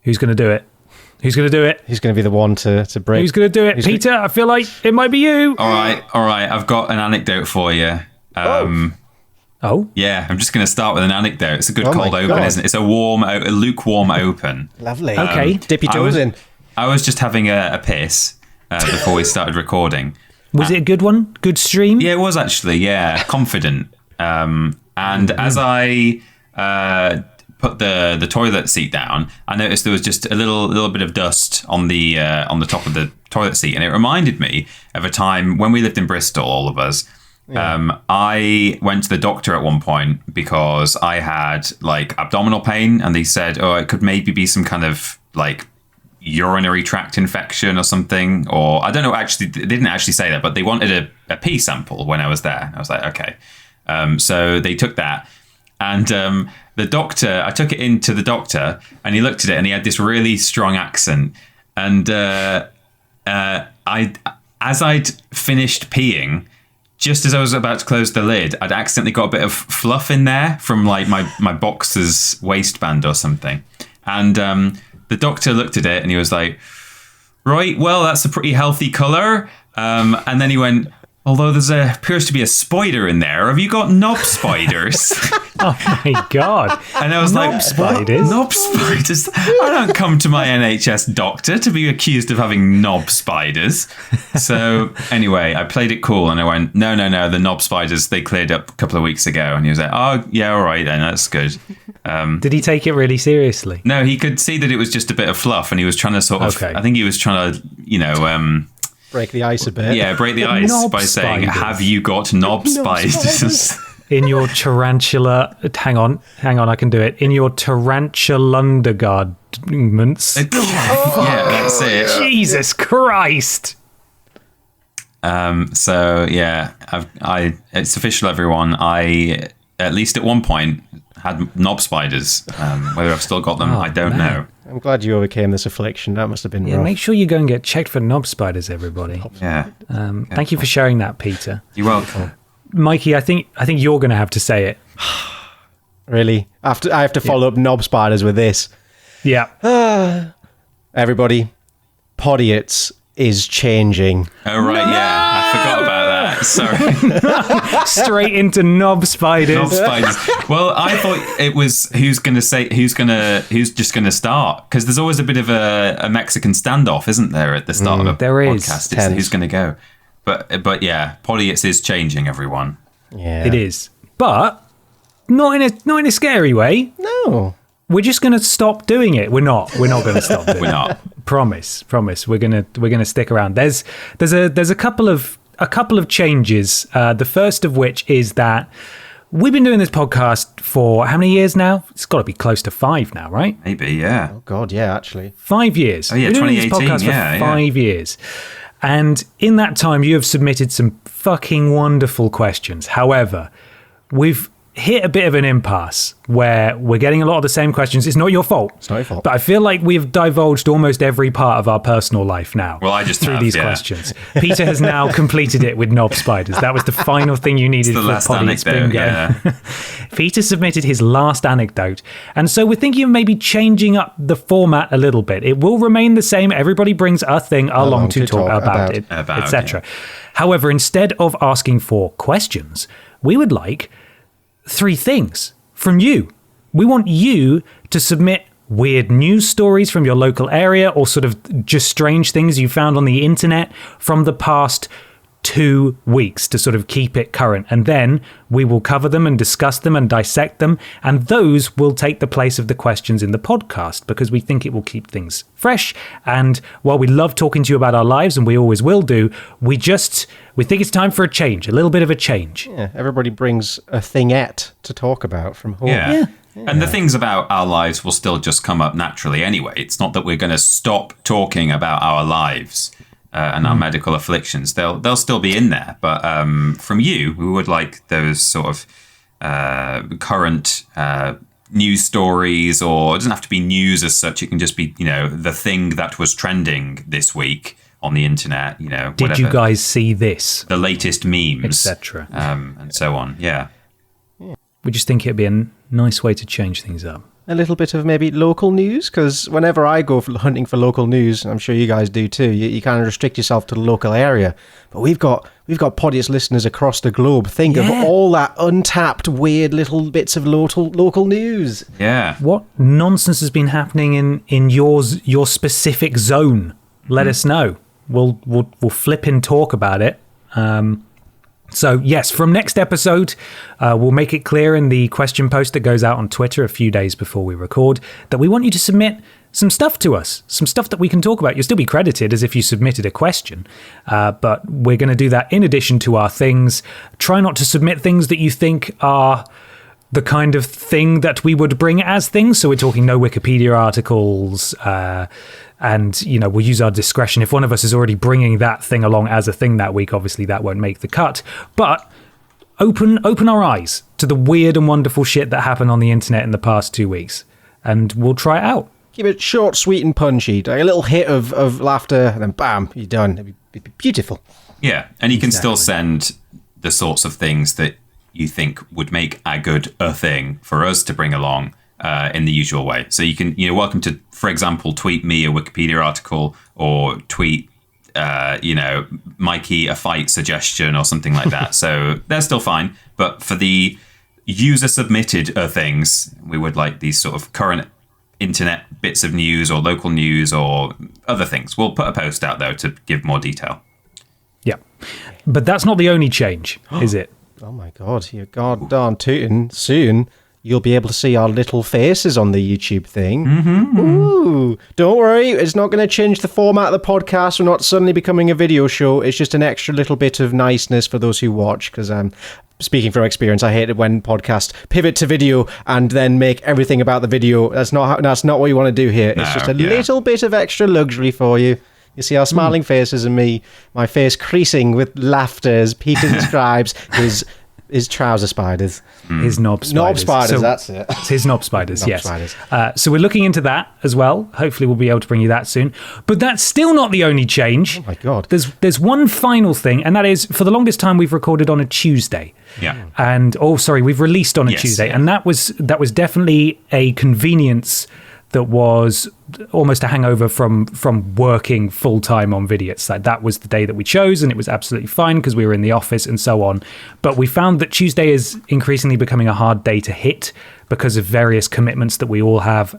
Who's going to do it? Who's going to do it? Who's going to be the one to break? Who's going to do it? Peter, I feel like it might be you. All right. I've got an anecdote for you. Oh? Yeah, I'm just going to start with an anecdote. It's a good cold open, God. isn't it? It's a lukewarm open. Lovely. Okay. Dip your toes in. I was just having a piss before we started recording. Was it a good one? Good stream? Yeah, it was actually. Yeah, confident. And as I put the toilet seat down, I noticed there was just a little bit of dust on the top of the toilet seat, and it reminded me of a time when we lived in Bristol, all of us. Yeah. I went to the doctor at one point because I had like abdominal pain, and they said, "Oh, it could maybe be some kind of like urinary tract infection or something." Or I don't know. Actually, they didn't actually say that, but they wanted a pee sample when I was there. I was like, okay. So they took that, and the doctor. I took it into the doctor, and he looked at it, and he had this really strong accent, and as I'd finished peeing. Just as I was about to close the lid, I'd accidentally got a bit of fluff in there from like my boxer's waistband or something. And the doctor looked at it and he was like, right, well, that's a pretty healthy colour. And then he went, although appears to be a spider in there. Have you got knob spiders? Oh my God. And I was knob spiders? Knob spiders? I don't come to my NHS doctor to be accused of having knob spiders. So anyway, I played it cool and I went, no, the knob spiders, they cleared up a couple of weeks ago. And he was like, oh, yeah, all right then, that's good. Did he take it really seriously? No, he could see that it was just a bit of fluff and he was trying to sort of, I think he was trying to, break the ice a bit. Yeah, break the ice by saying, have you got knob spiders? In your tarantula... Hang on, I can do it. In your tarantulandergarments. Yeah, that's it. Jesus Christ. So, yeah, it's official, everyone. I, at least at one point, had knob spiders. Whether I've still got them, I don't know. I'm glad you overcame this affliction. That must have been rough. Make sure you go and get checked for knob spiders, everybody. Yeah. Thank you for sharing that, Peter. You're welcome. Mikey, I think you're going to have to say it. Really? I have to follow up knob spiders with this. Yeah. Everybody, Podiots is changing. Oh, right, yeah. I forgot about that. Sorry. Straight into knob spiders. Knob spiders. Well, I thought it was who's just gonna start, because there's always a bit of a Mexican standoff, isn't there, at the start of a podcast? It's who's gonna go. But yeah, Podiots is changing, everyone. Yeah, it is, but not in a scary way. No, we're just gonna stop doing it. We're not gonna stop doing it. We're not. Promise. We're gonna stick around. There's a couple of changes. The first of which is that we've been doing this podcast for how many years now? It's got to be close to 5 now, right? Maybe, yeah. Oh God, yeah, actually. 5 years. Oh yeah, 2018. We're doing this podcast for 5 years. And in that time, you have submitted some fucking wonderful questions. However, we've hit a bit of an impasse where we're getting a lot of the same questions. It's not your fault. It's not your fault. But I feel like we've divulged almost every part of our personal life now. Well, I just through these questions. Peter has now completed it with knob spiders. That was the final thing you needed for Podiots Bingo. Yeah. Peter submitted his last anecdote. And so we're thinking of maybe changing up the format a little bit. It will remain the same. Everybody brings a thing along to talk about it, etc. However, instead of asking for questions, we would like 3 things from you. We want you to submit weird news stories from your local area, or sort of just strange things you found on the internet from the past 2 weeks, to sort of keep it current. And then we will cover them and discuss them and dissect them. And those will take the place of the questions in the podcast, because we think it will keep things fresh. And while we love talking to you about our lives, and we always will do, we think it's time for a change, a little bit of a change. Yeah, everybody brings a thingette to talk about from home. Yeah. And the things about our lives will still just come up naturally anyway. It's not that we're going to stop talking about our lives and our medical afflictions. They'll still be in there. But from you, we would like those sort of current news stories, or it doesn't have to be news as such. It can just be, the thing that was trending this week on the internet, Did whatever. you guys see this? The latest memes, etc. and so on. Yeah. We just think it'd be a nice way to change things up. a little bit of maybe local news? Because whenever I go hunting for local news, I'm sure you guys do too, you kind of restrict yourself to the local area. But we've got Podiots listeners across the globe. Think of all that untapped, weird little bits of local news. Yeah. What nonsense has been happening in your specific zone? Let us know. We'll flip and talk about it. So yes, from next episode, we'll make it clear in the question post that goes out on Twitter a few days before we record that we want you to submit some stuff to us, some stuff that we can talk about. You'll still be credited as if you submitted a question, but we're going to do that in addition to our things. Try not to submit things that you think are the kind of thing that we would bring as things. So we're talking no Wikipedia articles, and, we'll use our discretion. If one of us is already bringing that thing along as a thing that week, obviously that won't make the cut. But open our eyes to the weird and wonderful shit that happened on the internet in the past 2 weeks, and we'll try it out. Keep it short, sweet, and punchy. A little hit of laughter, and then bam, you're done. It'd be beautiful. Yeah, and you can still send the sorts of things that you think would make a good thing for us to bring along in the usual way. So you can, welcome to, for example, tweet me a Wikipedia article, or tweet, Mikey a fight suggestion or something like that. So they're still fine. But for the user submitted things, we would like these sort of current internet bits of news or local news or other things. We'll put a post out though to give more detail. Yeah. But that's not the only change, is it? Oh my God, you're goddamn tootin'. Soon you'll be able to see our little faces on the YouTube thing. Mm-hmm. Ooh, don't worry, it's not going to change the format of the podcast. We're not suddenly becoming a video show. It's just an extra little bit of niceness for those who watch, because speaking from experience, I hate it when podcasts pivot to video and then make everything about the video. That's not what you want to do here. It's just a little bit of extra luxury for you. You see our smiling faces and me, my face creasing with laughter as Peter describes his trouser spiders. His knob spiders. Knob spiders, that's it. It's his knob spiders, knob yes. Spiders. So we're looking into that as well. Hopefully we'll be able to bring you that soon. But that's still not the only change. Oh my God. There's one final thing, and that is, for the longest time we've recorded on a Tuesday. Yeah. And, we've released on a Tuesday. And that was definitely a convenience that was almost a hangover from working full-time on Vidiots. Like, that was the day that we chose, and it was absolutely fine because we were in the office and so on. But we found that Tuesday is increasingly becoming a hard day to hit because of various commitments that we all have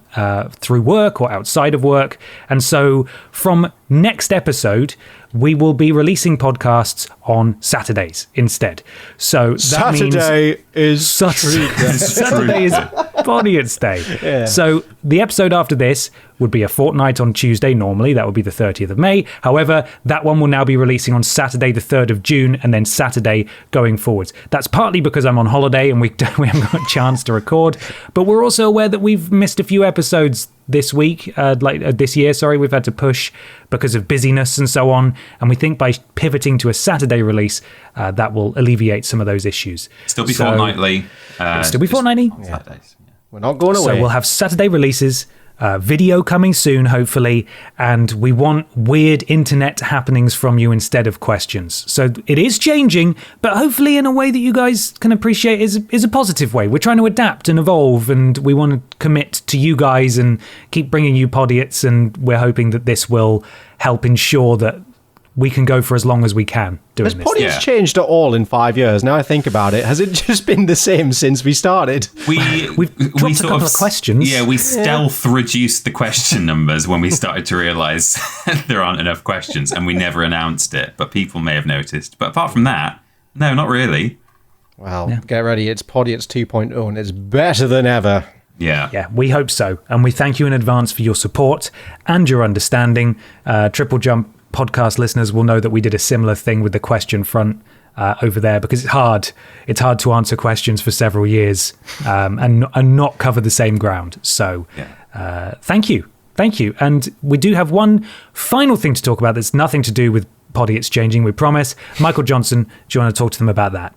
through work or outside of work. And so from next episode, we will be releasing podcasts on Saturdays instead. So that Saturday is Saturday is Podiots Day. Yeah. So the episode after this would be a fortnight on Tuesday normally. That would be the 30th of May. However, that one will now be releasing on Saturday the 3rd of June and then Saturday going forwards. That's partly because I'm on holiday and we haven't got a chance to record, but we're also aware that we've missed a few episodes this week, this year, we've had to push because of busyness and so on. And we think by pivoting to a Saturday release, that will alleviate some of those issues. Still be fortnightly. Still be fortnightly. Saturdays. We're not going away. So we'll have Saturday releases, video coming soon, hopefully, and we want weird internet happenings from you instead of questions. So it is changing, but hopefully in a way that you guys can appreciate is a positive way. We're trying to adapt and evolve, and we want to commit to you guys and keep bringing you Podiots, and we're hoping that this will help ensure that we can go for as long as we can doing this. Has Podiots changed at all in 5 years? Now I think about it, has it just been the same since we started? We've dropped a couple of questions. Yeah, we stealth reduced the question numbers when we started to realise there aren't enough questions, and we never announced it, but people may have noticed. But apart from that, no, not really. Well, Get ready, it's Podiots 2.0 and it's better than ever. Yeah, we hope so. And we thank you in advance for your support and your understanding. Triple Jump podcast listeners will know that we did a similar thing with the question front over there, because it's hard to answer questions for several years and not cover the same ground. So thank you. And we do have one final thing to talk about that's nothing to do with Podiots changing, we promise. Michael Johnson, do you want to talk to them about that?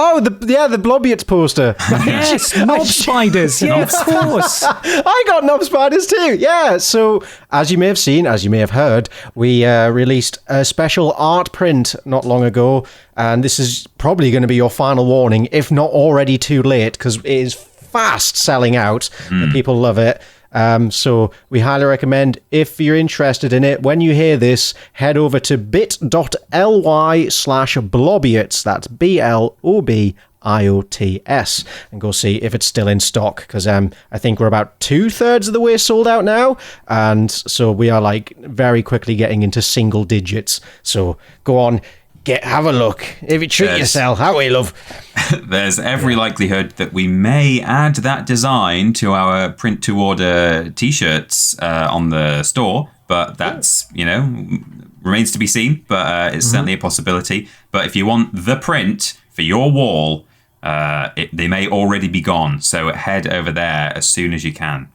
Oh, the Blobiots poster. Yes, knob spiders. Yeah, of course. I got knob spiders too. Yeah. So, as you may have seen, as you may have heard, we released a special art print not long ago, and this is probably going to be your final warning, if not already too late, because it is fast selling out. The people love it. So we highly recommend, if you're interested in it, when you hear this, head over to bit.ly/Blobiots. That's BLOBIOTS, and go see if it's still in stock, because I think we're about 2/3 of the way sold out now, and so we are like very quickly getting into single digits. So go on, have a look. If you treat yourself, how we love. There's every likelihood that we may add that design to our print to order t-shirts on the store, but that's, remains to be seen, but it's certainly a possibility. But if you want the print for your wall, they may already be gone, so head over there as soon as you can.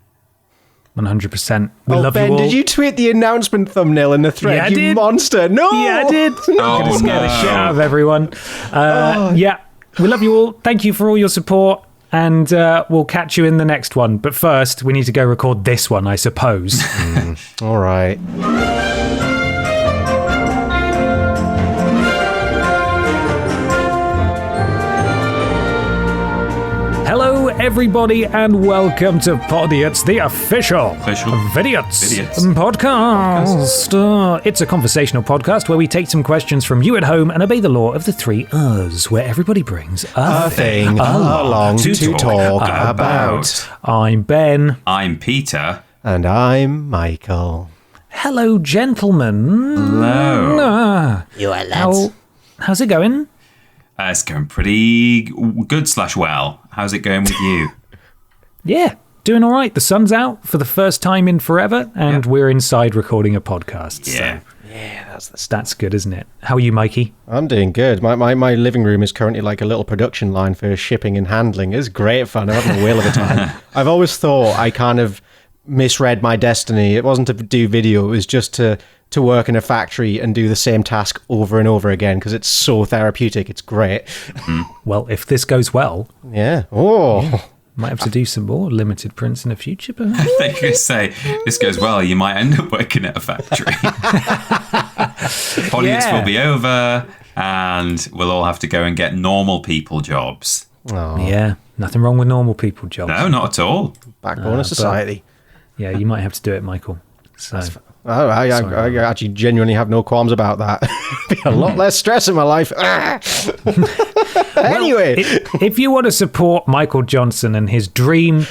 100%. We love Ben, you all. did you tweet the announcement thumbnail in the thread? Yeah, I you did. monster. No! Yeah, I did. I'm going to scare the shit out of everyone. Yeah, we love you all. Thank you for all your support, and we'll catch you in the next one. But first, we need to go record this one, I suppose. All right. Hello, everybody, and welcome to Podiots, the official Vidiots podcast. It's a conversational podcast where we take some questions from you at home and obey the law of the 3 Us, where everybody brings a thing along to talk about. I'm Ben. I'm Peter. And I'm Michael. Hello, gentlemen. Hello. You are lads. How's it going? It's going pretty good / well. How's it going with you? Yeah, doing all right. The sun's out for the first time in forever, and we're inside recording a podcast. Yeah. So. That's good, isn't it? How are you, Mikey? I'm doing good. My living room is currently like a little production line for shipping and handling. It's great fun. I'm having a whale of a time. I've always thought I kind of misread my destiny. It wasn't to do video. It was just to work in a factory and do the same task over and over again, because it's so therapeutic. It's great. Well, if this goes well... Yeah. Oh... Might have to do some more limited prints in the future, but I think you say this goes well, you might end up working at a factory. Podiots will be over, and we'll all have to go and get normal people jobs. Oh. Yeah, nothing wrong with normal people jobs. No, not at all. Backbone of society. Yeah, you might have to do it, Michael. So I actually genuinely have no qualms about that. Be a lot less stress in my life. Anyway, if you want to support Michael Johnson and his dream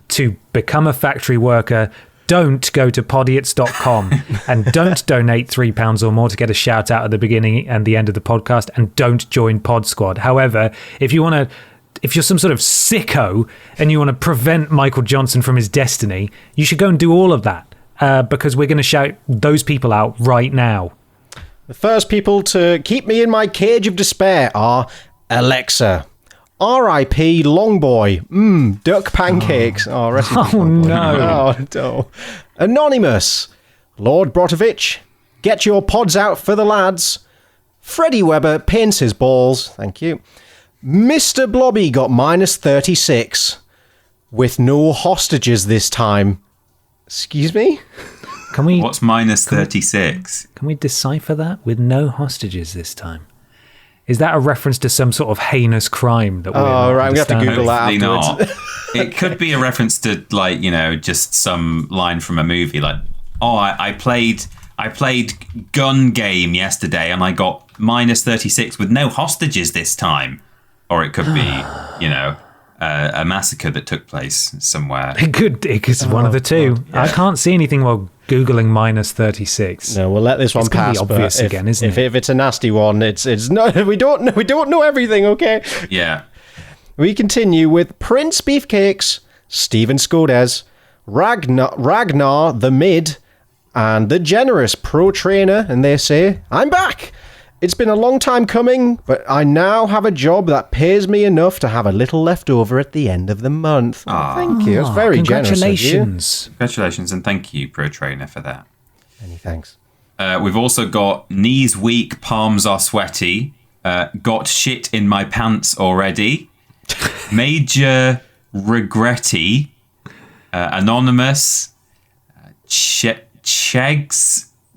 to become a factory worker, don't go to podiots.com and don't donate £3 or more to get a shout out at the beginning and the end of the podcast, and don't join Pod Squad. However, if you're some sort of sicko and you want to prevent Michael Johnson from his destiny, you should go and do all of that, because we're going to shout those people out right now. The first people to keep me in my cage of despair are Alexa, R.I.P. Longboy, duck pancakes. Oh no. Oh no. Anonymous, Lord Brotovich, get your pods out for the lads. Freddie Weber paints his balls, thank you. Mr. Blobby got -36 with no hostages this time. Excuse me? What's -36? Can we decipher that? With no hostages this time. Is that a reference to some sort of heinous crime that we're right, we have to Google that afterwards. Not. It could be a reference to, like, just some line from a movie, like, I played gun game yesterday and I got -36 with no hostages this time. Or it could be, a massacre that took place somewhere. It's one of the two. Yeah. I can't see anything while Googling -36. No, we'll let this one pass. It's obvious again, isn't it? If it's a nasty one, it's no. We don't know everything. Okay. Yeah. We continue with Prince Beefcakes, Stephen Skodes, Ragnar the Mid, and the Generous Pro Trainer, and they say, "I'm back. It's been a long time coming, but I now have a job that pays me enough to have a little left over at the end of the month." Thank you. It's very generous of you. Congratulations, and thank you, Pro Trainer, for that. Many thanks. We've also got Knees Weak, Palms Are Sweaty, Got Shit in My Pants Already, Major Regretty, Anonymous,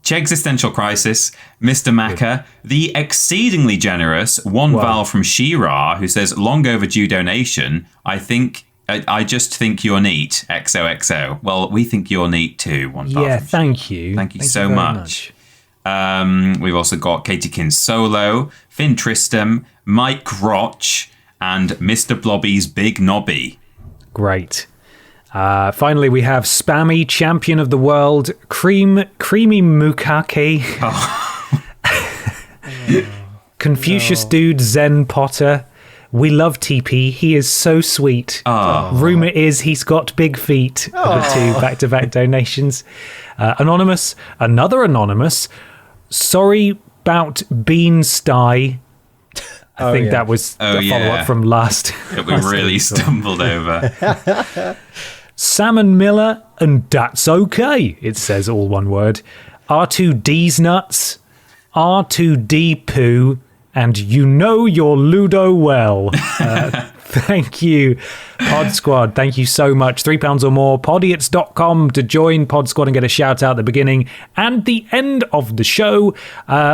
Existential Crisis, Mr. Macca, the exceedingly generous One Val from Shira, who says, "Long overdue donation. I think I just think you're neat. XOXO. Well, we think you're neat too. Yeah, thank you. Thank you so much. We've also got Katiekin Solo, Finn Tristram, Mike Roch, and Mr. Blobby's Big Nobby. Great. Finally, we have Spammy Champion of the World, Creamy Mukake, Confucius Dude, Zen Potter. We love TP. He is so sweet. Rumor is he's got big feet. The 2 back-to-back donations. Anonymous, another Anonymous. Sorry about Bean Sty. I think that was the follow-up from last. That we really stumbled over. Salmon Miller, and that's okay. It says all one word. R2D's nuts, R2D poo, and you know your Ludo well. Thank you, Pod Squad. Thank you so much. £3 or more. Podiots.com to join Pod Squad and get a shout out at the beginning and the end of the show.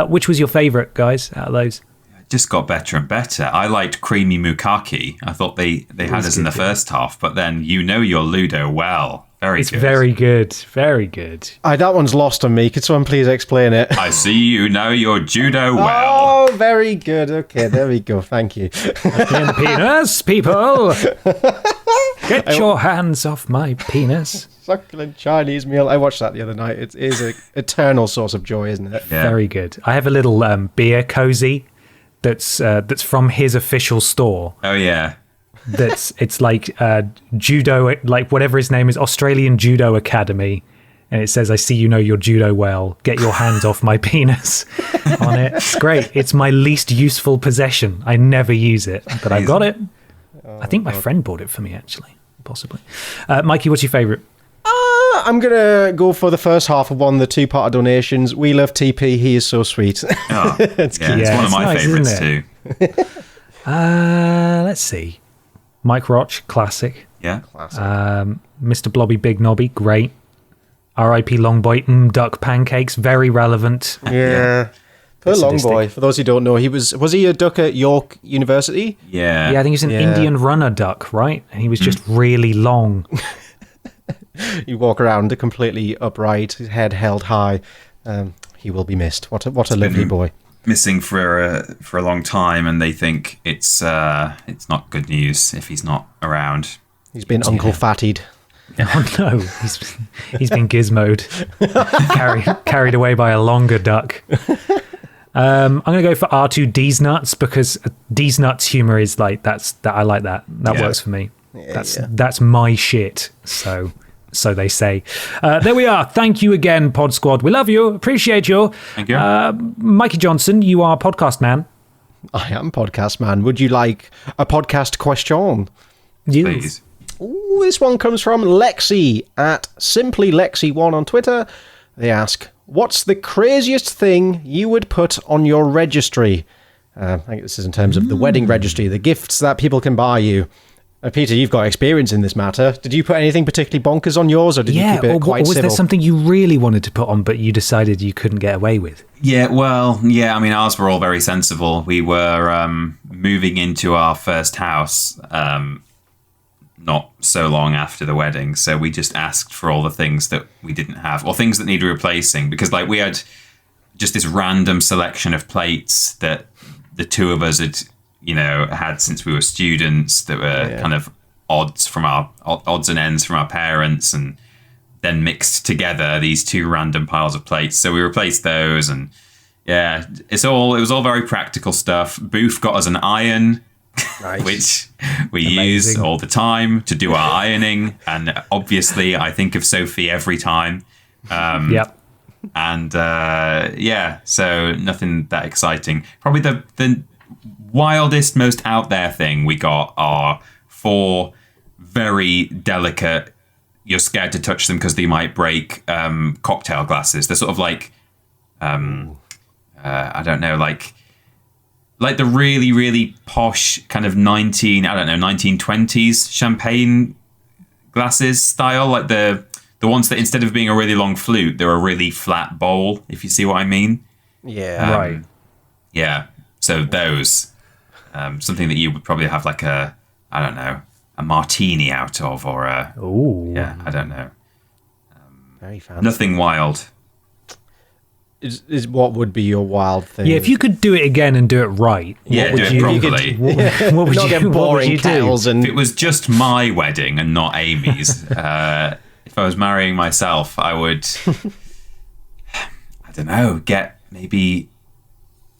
Which was your favourite, guys, out of those? Just got better and better. I liked Creamy Mukaki. I thought they had us in the first half, but then you know your Ludo well. It's good. Very good. Very good. That one's lost on me. Could someone please explain it? I see you know your judo well. Oh, very good. Okay, there we go. Thank you. Penis, people. Get your hands off my penis. Succulent Chinese meal. I watched that the other night. It is an eternal source of joy, isn't it? Yeah. Very good. I have a little beer cozy that's from his official store. Oh yeah. It's like judo, like whatever his name is, Australian Judo Academy, and it says, "I see you know your judo well. Get your hands off my penis." On it, it's great. It's my least useful possession. I never use it, but I got it. I think my friend bought it for me, actually, possibly. Mikey, what's your favourite? I'm going to go for the first half of one of the 2-part donations. We love TP. He is so sweet. It's one of my favourites too. Let's see. Mike Roch, classic. Yeah. Classic. Mr. Blobby, Big Nobby, great. R.I.P. Longboy, duck pancakes, very relevant. Yeah. Poor Longboy. For those who don't know, was he a duck at York University? Yeah. Yeah, I think he's an Indian runner duck, right? And he was just really long. You walk around completely upright, his head held high. He will be missed. What a lovely boy. Missing for a long time, and they think it's not good news if he's not around. He's been Uncle Fattied. Oh no, he's been gizmoed, carried away by a longer duck. I'm gonna go for R2D's nuts because D's nuts humor is like that. I like that. That works for me. That's my shit. So they say. There we are. Thank you again, Pod Squad. We love you. Appreciate you. Thank you. Mikey Johnson, you are podcast man. I am podcast man. Would you like a podcast question? Please. Ooh, this one comes from Lexi at SimplyLexi1 on Twitter. They ask, what's the craziest thing you would put on your registry? I think this is in terms of the wedding registry, the gifts that people can buy you. Peter, you've got experience in this matter. Did you put anything particularly bonkers on yours, or did you keep it quite civil? Or was there something you really wanted to put on, but you decided you couldn't get away with? Yeah, well, I mean, ours were all very sensible. We were moving into our first house not so long after the wedding, so we just asked for all the things that we didn't have, or things that needed replacing, because like we had just this random selection of plates that the two of us had since we were students that were kind of odds and ends from our parents, and then mixed together these two random piles of plates. So we replaced those, and it was all very practical stuff. Booth got us an iron, which we use all the time to do our ironing, and obviously I think of Sophie every time. Yep. And so nothing that exciting. Probably the wildest, most out there thing we got are 4 very delicate, you're scared to touch them because they might break, cocktail glasses. They're sort of like, I don't know, like the really, really posh kind of 1920s champagne glasses style, like the ones that instead of being a really long flute, they're a really flat bowl, if you see what I mean. Yeah. Right. Yeah. So those, something that you would probably have like a, I don't know, martini out of, or a I don't know. Very fancy. Nothing wild. Is what would be your wild thing? Yeah, if you could do it again and do it right, Yeah, what do would it you properly. What would not you get what would boring you do? tales and If it was just my wedding and not Amy's, if I was marrying myself, I would, I don't know, get maybe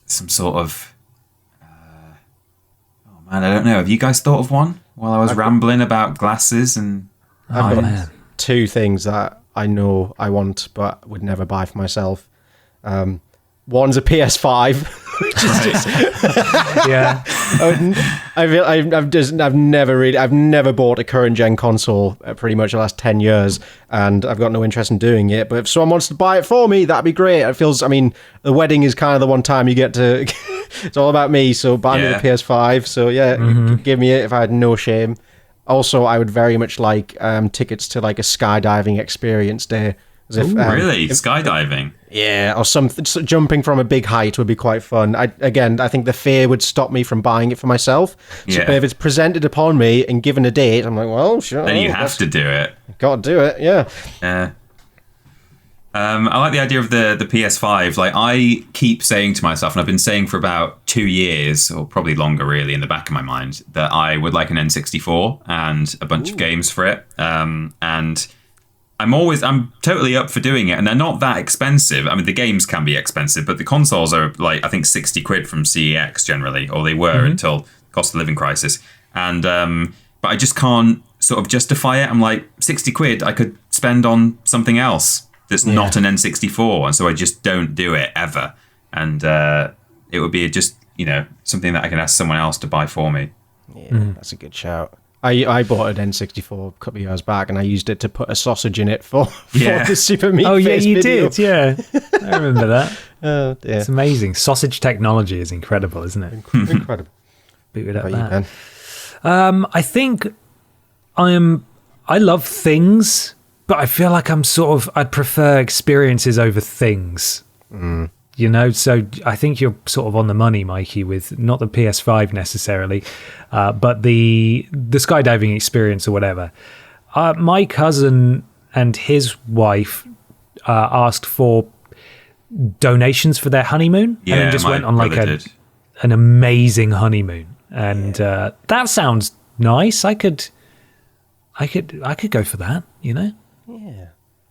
some sort of, oh man, I don't know. Have you guys thought of one while I was rambling about glasses and... I've got two things that I know I want but would never buy for myself. One's a PS5. Yeah. I've never bought a current gen console pretty much the last 10 years, and I've got no interest in doing it. But if someone wants to buy it for me, that'd be great. It feels, I mean, the wedding is kind of the one time you get to. It's all about me. So buy me the PS5. So yeah, give me it if I had no shame. Also, I would very much like tickets to like a skydiving experience day. Really? Skydiving? Yeah, or jumping from a big height would be quite fun. I think the fear would stop me from buying it for myself. So Yeah. but if it's presented upon me and given a date, I'm like, well, sure. Then you have to do it. Got to do it, yeah. Yeah. I like the idea of the PS5. Like, I keep saying to myself, and I've been saying for about 2 years, or probably longer really, in the back of my mind, that I would like an N64 and a bunch of games for it. And I'm totally up for doing it, and they're not that expensive. I mean, the games can be expensive, but the consoles are like, I think, 60 quid from CEX generally, or they were until cost of living crisis. And but I just can't sort of justify it. I'm like, 60 quid I could spend on something else that's not an N64, and so I just don't do it ever. And it would be just, something that I can ask someone else to buy for me. Yeah, that's a good shout. I bought an N64 a couple of years back, and I used it to put a sausage in it for the Super Meat Oh, yeah, Face you video. did. Yeah. I remember that. Oh, dear. It's amazing. Sausage technology is incredible, isn't it? Incredible. Boot it How up about you, that. Ben? I think I love things, but I feel like I'd prefer experiences over things. So I think you're sort of on the money, Mikey, with not the PS5 necessarily, but the skydiving experience or whatever. My cousin and his wife asked for donations for their honeymoon, and then just went on like an amazing honeymoon, and that sounds nice. I could go for that, Yeah.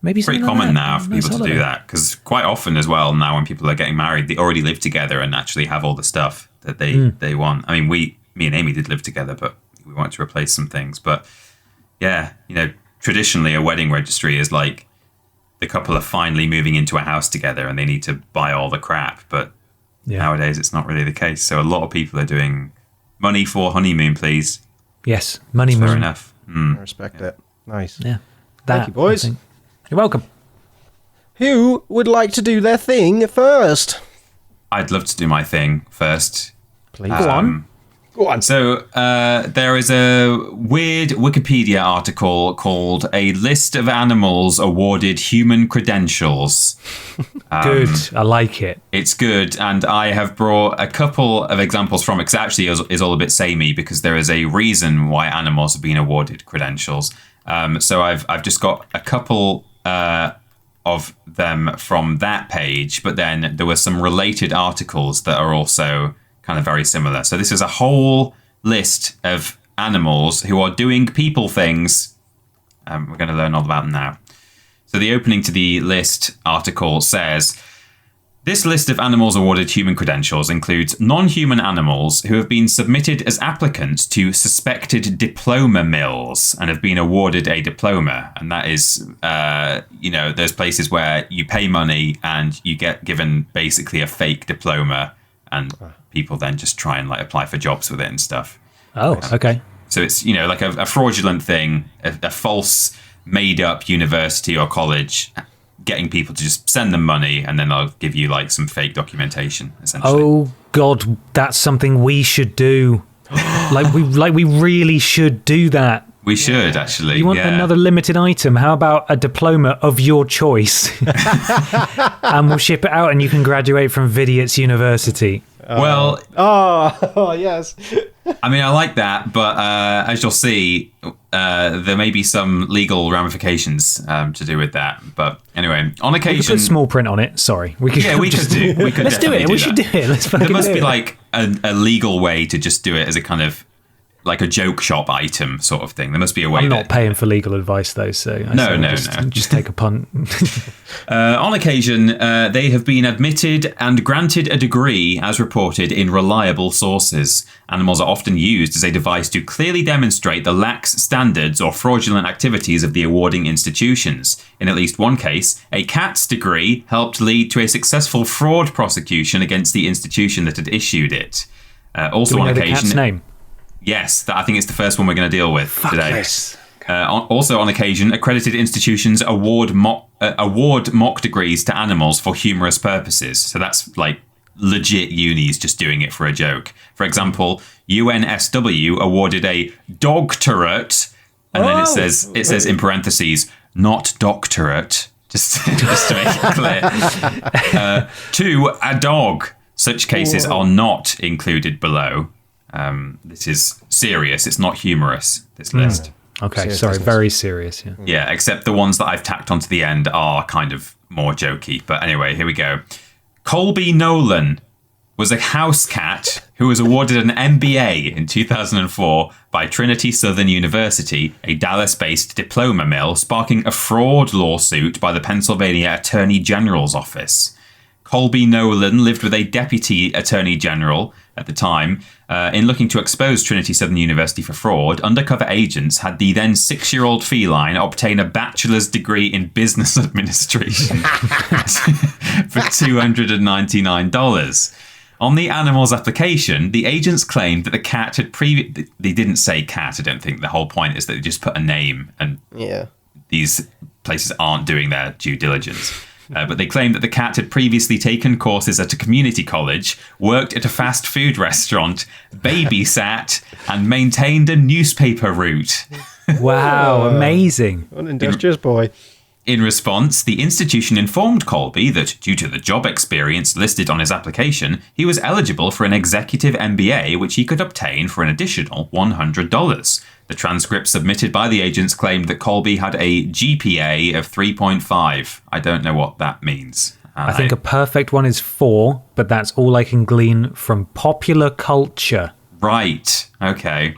Maybe It's pretty something common like now for people to holiday. do that, because quite often as well now when people are getting married, they already live together and actually have all the stuff that they want. I mean, me and Amy did live together, but we wanted to replace some things. But yeah, traditionally a wedding registry is like the couple are finally moving into a house together and they need to buy all the crap. But nowadays it's not really the case. So a lot of people are doing money for honeymoon, please. Yes, money Fair moon. enough. I respect it. Nice. Yeah. Thank you, boys. I think. You're welcome. Who would like to do their thing first? I'd love to do my thing first. Please. Go on. Go on. So there is a weird Wikipedia article called "A List of Animals Awarded Human Credentials." Good. I like it. It's good, and I have brought a couple of examples from it, because actually is all a bit samey, because there is a reason why animals have been awarded credentials. So I've just got a couple of them from that page, but then there were some related articles that are also kind of very similar. So this is a whole list of animals who are doing people things. We're going to learn all about them now. So the opening to the list article says, this list of animals awarded human credentials includes non-human animals who have been submitted as applicants to suspected diploma mills and have been awarded a diploma. And that is, those places where you pay money and you get given basically a fake diploma, and people then just try and apply for jobs with it and stuff. Oh, okay. So it's, like a fraudulent thing, a false made up university or college getting people to just send them money, and then they'll give you some fake documentation, essentially. Oh God, that's something we should do. we really should do that. We should, actually. You want another limited item? How about a diploma of your choice? And we'll ship it out and you can graduate from Vidiots University. Yes. I mean, I like that, but as you'll see, there may be some legal ramifications to do with that. But anyway, on occasion, we could put small print on it. Sorry, we could. Yeah, we could do. We could. Let's do it. We should do it. Let's fucking There must do be it. like a legal way to just do it as a kind of like a joke shop item sort of thing. There must be a way. I'm not paying for legal advice though, so No. Just take a punt. On occasion, they have been admitted and granted a degree as reported in reliable sources. Animals are often used as a device to clearly demonstrate the lax standards or fraudulent activities of the awarding institutions. In at least one case, a cat's degree helped lead to a successful fraud prosecution against the institution that had issued it. Also, Do we on know occasion, the cat's name? Yes, I think it's the first one we're going to deal with today. Yes. Also, on occasion, accredited institutions award mock degrees to animals for humorous purposes. So that's like legit unis just doing it for a joke. For example, UNSW awarded a doctorate, and then it says in parentheses, not doctorate, just to make it clear, to a dog. Such cases are not included below. This is serious. It's not humorous, this list. Okay, Serious sorry, business. very serious. Yeah. Yeah, except the ones that I've tacked onto the end are kind of more jokey. But anyway, here we go. Colby Nolan was a house cat who was awarded an MBA in 2004 by Trinity Southern University, a Dallas-based diploma mill, sparking a fraud lawsuit by the Pennsylvania Attorney General's office. Colby Nolan lived with a deputy attorney general at the time. In looking to expose Trinity Southern University for fraud, undercover agents had the then 6-year-old feline obtain a bachelor's degree in business administration for $299. On the animal's application, the agents claimed that the cat had they didn't say cat, I don't think. The whole point is that they just put a name, and these places aren't doing their due diligence. But they claimed that the cat had previously taken courses at a community college, worked at a fast food restaurant, babysat, and maintained a newspaper route. Wow, amazing. An industrious boy. In response, the institution informed Colby that, due to the job experience listed on his application, he was eligible for an executive MBA, which he could obtain for an additional $100. The transcript submitted by the agents claimed that Colby had a GPA of 3.5. I don't know what that means. I think a perfect one is 4, but that's all I can glean from popular culture. Right. Okay.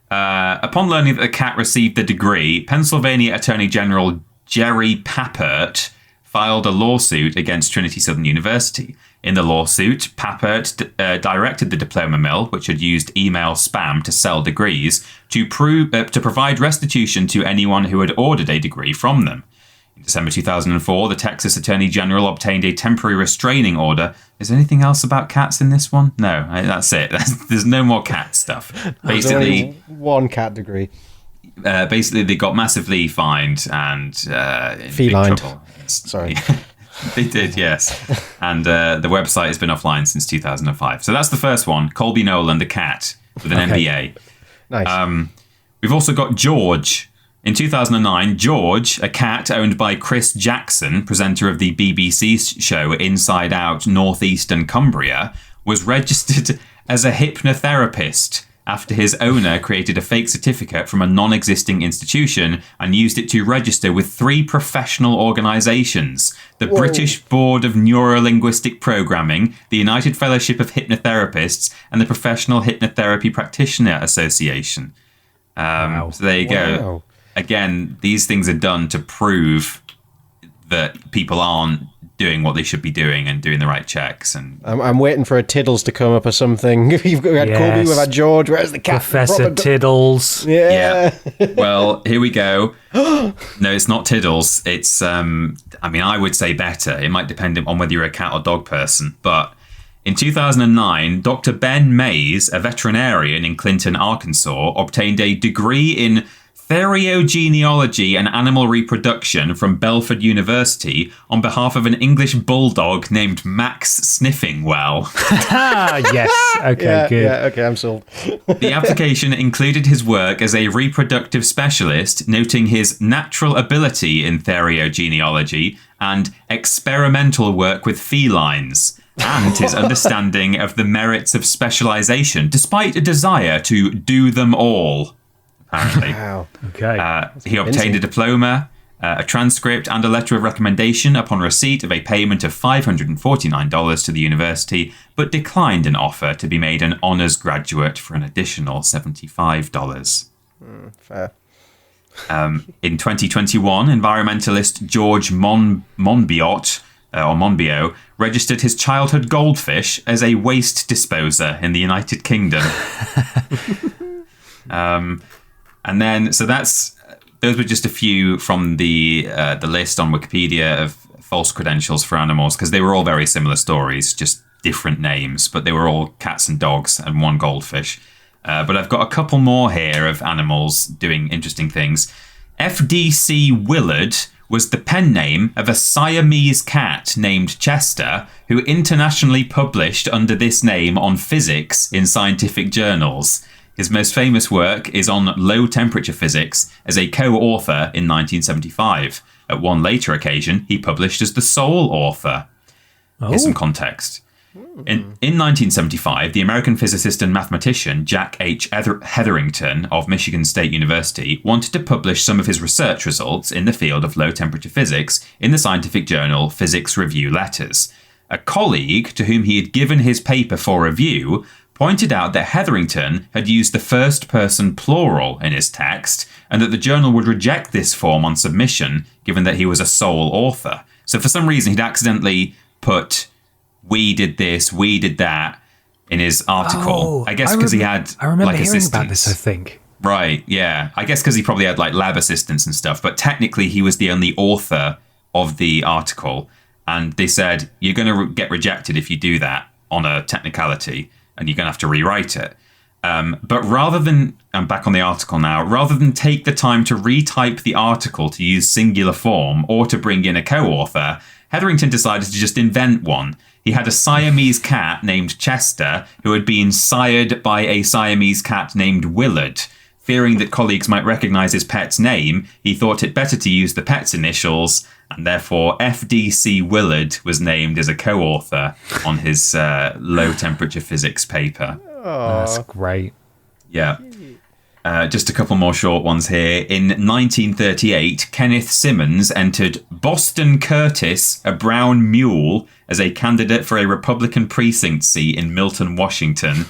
Upon learning that the cat received the degree, Pennsylvania Attorney General Jerry Papert filed a lawsuit against Trinity Southern University. In the lawsuit, Papert directed the diploma mill, which had used email spam to sell degrees, to provide restitution to anyone who had ordered a degree from them. In December 2004, the Texas Attorney General obtained a temporary restraining order. Is there anything else about cats in this one? No, that's it. There's no more cat stuff. Basically, one cat degree. Basically, they got massively fined and in big Felined. trouble. Sorry. They did, yes. And the website has been offline since 2005. So that's the first one, Colby Nolan, the cat, with an MBA. Nice. We've also got George. In 2009, George, a cat owned by Chris Jackson, presenter of the BBC show Inside Out Northeastern Cumbria, was registered as a hypnotherapist after his owner created a fake certificate from a non-existing institution and used it to register with 3 professional organisations: the British Board of Neurolinguistic Programming, the United Fellowship of Hypnotherapists, and the Professional Hypnotherapy Practitioner Association. So there you go. Again, these things are done to prove that people aren't doing what they should be doing and doing the right checks. And I'm waiting for a Tiddles to come up or something. We had Colby, we've had George. Where's the cat? Professor Tiddles. Yeah. Well, here we go. No, it's not Tiddles. It's, I mean, I would say better. It might depend on whether you're a cat or dog person. But in 2009, Dr. Ben Mays, a veterinarian in Clinton, Arkansas, obtained a degree in theriogenealogy and animal reproduction from Belford University on behalf of an English bulldog named Max Sniffingwell. Yes. Okay, good. Yeah, okay, I'm sold. The application included his work as a reproductive specialist, noting his natural ability in theriogenealogy and experimental work with felines. and his understanding of the merits of specialization, despite a desire to do them all, apparently. Wow. Okay. He obtained a diploma, a transcript, and a letter of recommendation upon receipt of a payment of $549 to the university, but declined an offer to be made an honours graduate for an additional $75. Fair. In 2021, environmentalist George Monbiot registered his childhood goldfish as a waste disposer in the United Kingdom. And then, so those were just a few from the list on Wikipedia of false credentials for animals, because they were all very similar stories, just different names, but they were all cats and dogs and one goldfish. But I've got a couple more here of animals doing interesting things. FDC Willard was the pen name of a Siamese cat named Chester, who internationally published under this name on physics in scientific journals. His most famous work is on low-temperature physics as a co-author in 1975. At one later occasion, he published as the sole author. Here's some context. In 1975, the American physicist and mathematician Jack H. Hetherington of Michigan State University wanted to publish some of his research results in the field of low-temperature physics in the scientific journal Physics Review Letters. A colleague to whom he had given his paper for review pointed out that Hetherington had used the first-person plural in his text, and that the journal would reject this form on submission, given that he was a sole author. So for some reason, he'd accidentally put "we did this, we did that" in his article. I guess because he had I remember like hearing assistants. about this, I think. Right, yeah. I guess because he probably had like lab assistants and stuff, but technically he was the only author of the article. And they said, you're going to get rejected if you do that on a technicality, and you're going to have to rewrite it. But rather than, I'm back on the article now, rather than take the time to retype the article to use singular form or to bring in a co-author, Hetherington decided to just invent one. He had a Siamese cat named Chester who had been sired by a Siamese cat named Willard. Fearing that colleagues might recognize his pet's name, he thought it better to use the pet's initials, and therefore FDC Willard was named as a co-author on his low-temperature physics paper. That's great. Yeah. Just a couple more short ones here. In 1938, Kenneth Simmons entered Boston Curtis, a brown mule, as a candidate for a Republican precinct seat in Milton, Washington.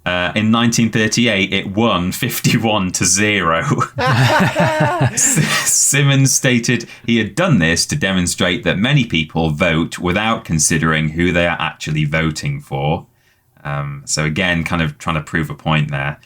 And in 1938, it won 51-0. Simmons stated he had done this to demonstrate that many people vote without considering who they are actually voting for. So again, kind of trying to prove a point there.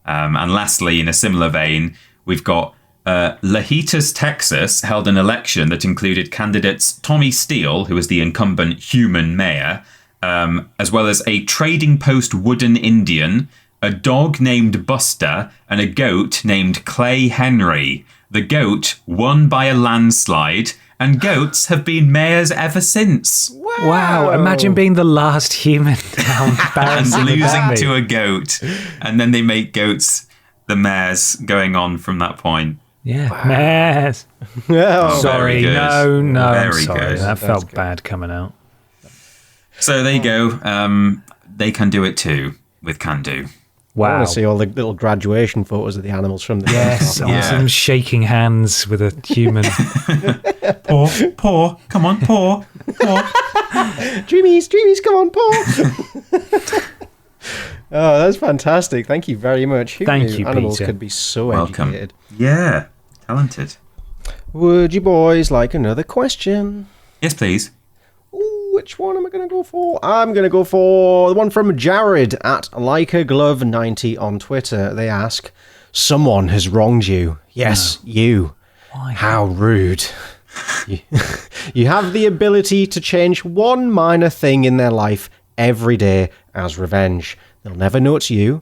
And lastly, in a similar vein, we've got Lajitas, Texas, held an election that included candidates Tommy Steele, who was the incumbent human mayor, as well as a trading post wooden Indian, a dog named Buster, and a goat named Clay Henry. The goat won by a landslide, and goats have been mayors ever since. Wow, imagine being the last human down and losing to a goat. And then they make goats the mayors going on from that point. Yeah, mayors. Oh, sorry, no, very sorry. good. That felt bad coming out. So there you go. They can do it too with Can Do. I Wow. want to see all the little graduation photos of the animals from the Yes, Yeah. awesome shaking hands with a human. Paw, come on, paw. Dreamies, come on, Paul. Oh, that's fantastic. Thank you very much. Who Thank knew you, animals Peter. could be so Welcome. educated? Yeah, talented. Would you boys like another question? Yes, please. Ooh, which one am I going to go for? I'm going to go for the one from Jared at LikeAGlove90 on Twitter. They ask, someone has wronged you. Yes, you. Why? How rude. You have the ability to change one minor thing in their life every day as revenge. They'll never know it's you,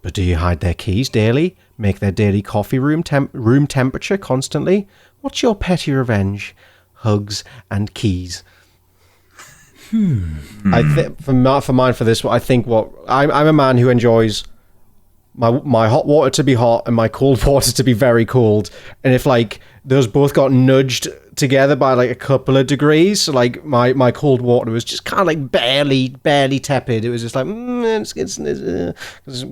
but do you hide their keys daily? Make their daily coffee room temperature constantly? What's your petty revenge? Hugs and keys. I think for mine for this one, I think I'm a man who enjoys my hot water to be hot and my cold water to be very cold. And if like those both got nudged together by like a couple of degrees. So like my cold water was just kind of like barely tepid. It was just like,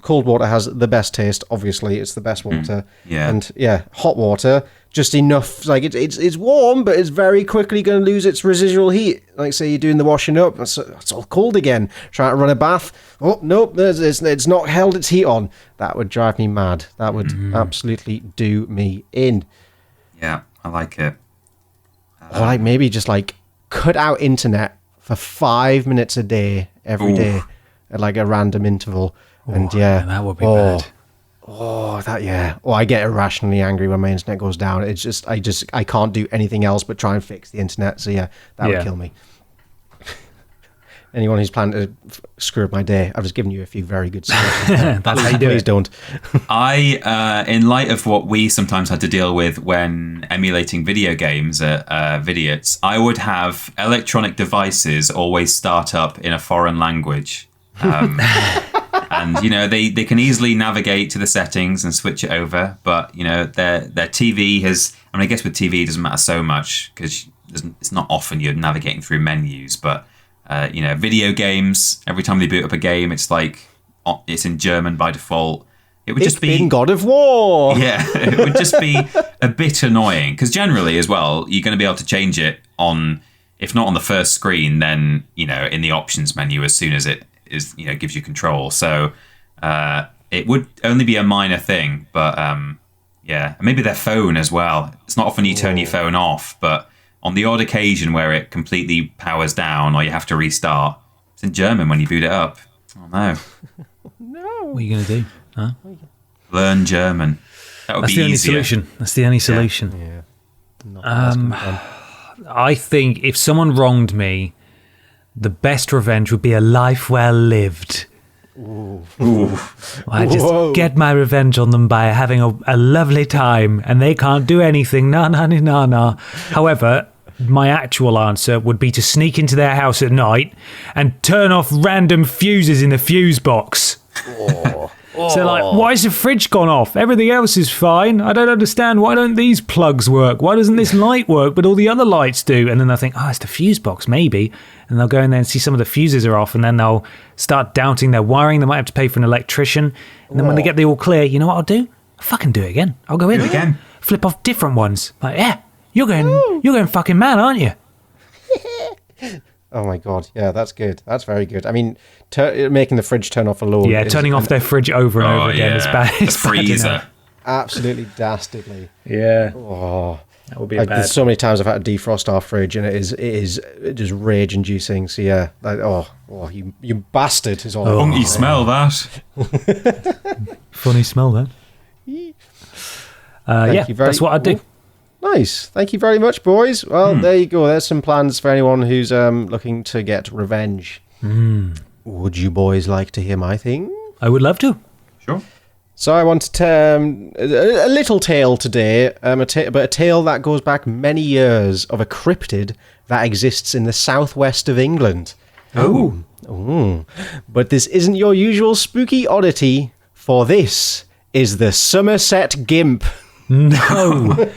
cold water has the best taste. Obviously, it's the best water. Yeah. And yeah, hot water, just enough. Like it's warm, but it's very quickly going to lose its residual heat. Like say you're doing the washing up, it's all cold again. Trying to run a bath. Oh nope, it's not held its heat on. That would drive me mad. That would absolutely do me in. Yeah, I like it. Or like maybe just like cut out internet for 5 minutes a day every day at like a random interval. And yeah, that would be bad. I get irrationally angry when my internet goes down. It's just I can't do anything else but try and fix the internet. So yeah, that would kill me. Anyone who's planning to screw up my day, I've just given you a few very good suggestions. That's how you do Please it. don't. I, in light of what we sometimes had to deal with when emulating video games at Vidiots, I would have electronic devices always start up in a foreign language. And, you know, they can easily navigate to the settings and switch it over. But, you know, their TV has... I mean, I guess with TV it doesn't matter so much because it's not often you're navigating through menus, but... you know, video games, every time they boot up a game, it's like, it's in German by default. It would just be God of War. Yeah, it would just be a bit annoying. Because generally as well, you're going to be able to change it on, if not on the first screen, then, you know, in the options menu as soon as it is, you know, gives you control. So it would only be a minor thing. But yeah, maybe their phone as well. It's not often you turn your phone off, but on the odd occasion where it completely powers down or you have to restart, it's in German when you boot it up. Oh, no. No. What are you going to do? Huh? Learn German. That would That's be the only easier. solution. That's the only solution. Yeah. Not I think if someone wronged me, the best revenge would be a life well lived. Ooh. I just get my revenge on them by having a lovely time, and they can't do anything. No. However, my actual answer would be to sneak into their house at night and turn off random fuses in the fuse box. So like, why is the fridge gone off? Everything else is fine. I don't understand. Why don't these plugs work? Why doesn't this light work, but all the other lights do? And then they'll think, it's the fuse box, maybe. And they'll go in there and see some of the fuses are off, and then they'll start doubting their wiring. They might have to pay for an electrician. And then when they get the all clear, you know what I'll do? I'll fucking do it again. I'll go in Do it again. flip off different ones. Like, yeah, you're going fucking mad, aren't you? Oh my god, yeah, that's good. That's very good. I mean, making the fridge turn off alone. Yeah, turning off their fridge over and over again is bad. The It's bad freezer. enough. Absolutely dastardly. Yeah, Oh, that would be like, bad. there's so many times I've had to defrost our fridge, and it is just rage inducing. So yeah, like, you bastard is all. Funky smell that. Funny smell, then. That's what I'd do. Nice. Thank you very much, boys. Well, there you go. There's some plans for anyone who's looking to get revenge. Would you boys like to hear my thing? I would love to. Sure. So I want to tell a little tale today, but a tale that goes back many years of a cryptid that exists in the southwest of England. Oh. Ooh. But this isn't your usual spooky oddity, for this is the Somerset gimp. No.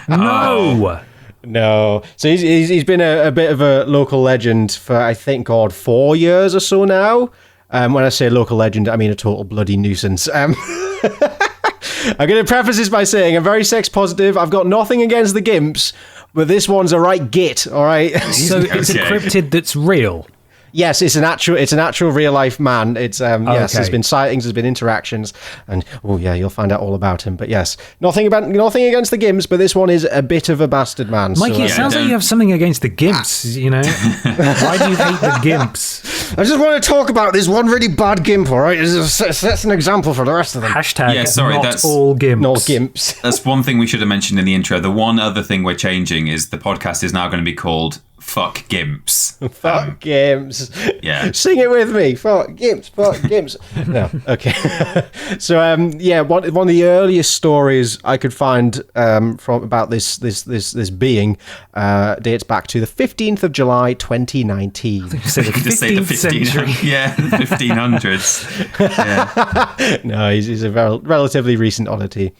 No. No. So he's been a bit of a local legend for, I think, 4 years or so now. When I say local legend, I mean a total bloody nuisance. I'm going to preface this by saying I'm very sex positive. I've got nothing against the gimps, but this one's a right git, all right? So it's a cryptid that's real. Yes, it's an actual real life man. It's yes, Okay. there's been sightings, there's been interactions, and you'll find out all about him. But yes, nothing against the gimps, but this one is a bit of a bastard man. Mikey, it sounds like you have something against the gimps, you know? Why do you hate the gimps? I just want to talk about this one really bad gimp, all right? That's an example for the rest of them. Hashtag Yeah, sorry, not that's- all gimps. No gimps. That's one thing we should have mentioned in the intro. The one other thing we're changing is the podcast is now going to be called Fuck Gimps. Fuck gimps. Yeah. Sing it with me. Fuck gimps. Fuck gimps. No. Okay. So one of the earliest stories I could find from about this being dates back to the 15th of July 2019. You could just say the 1500s. Yeah, the 1500s. Yeah. No, he's a relatively recent oddity.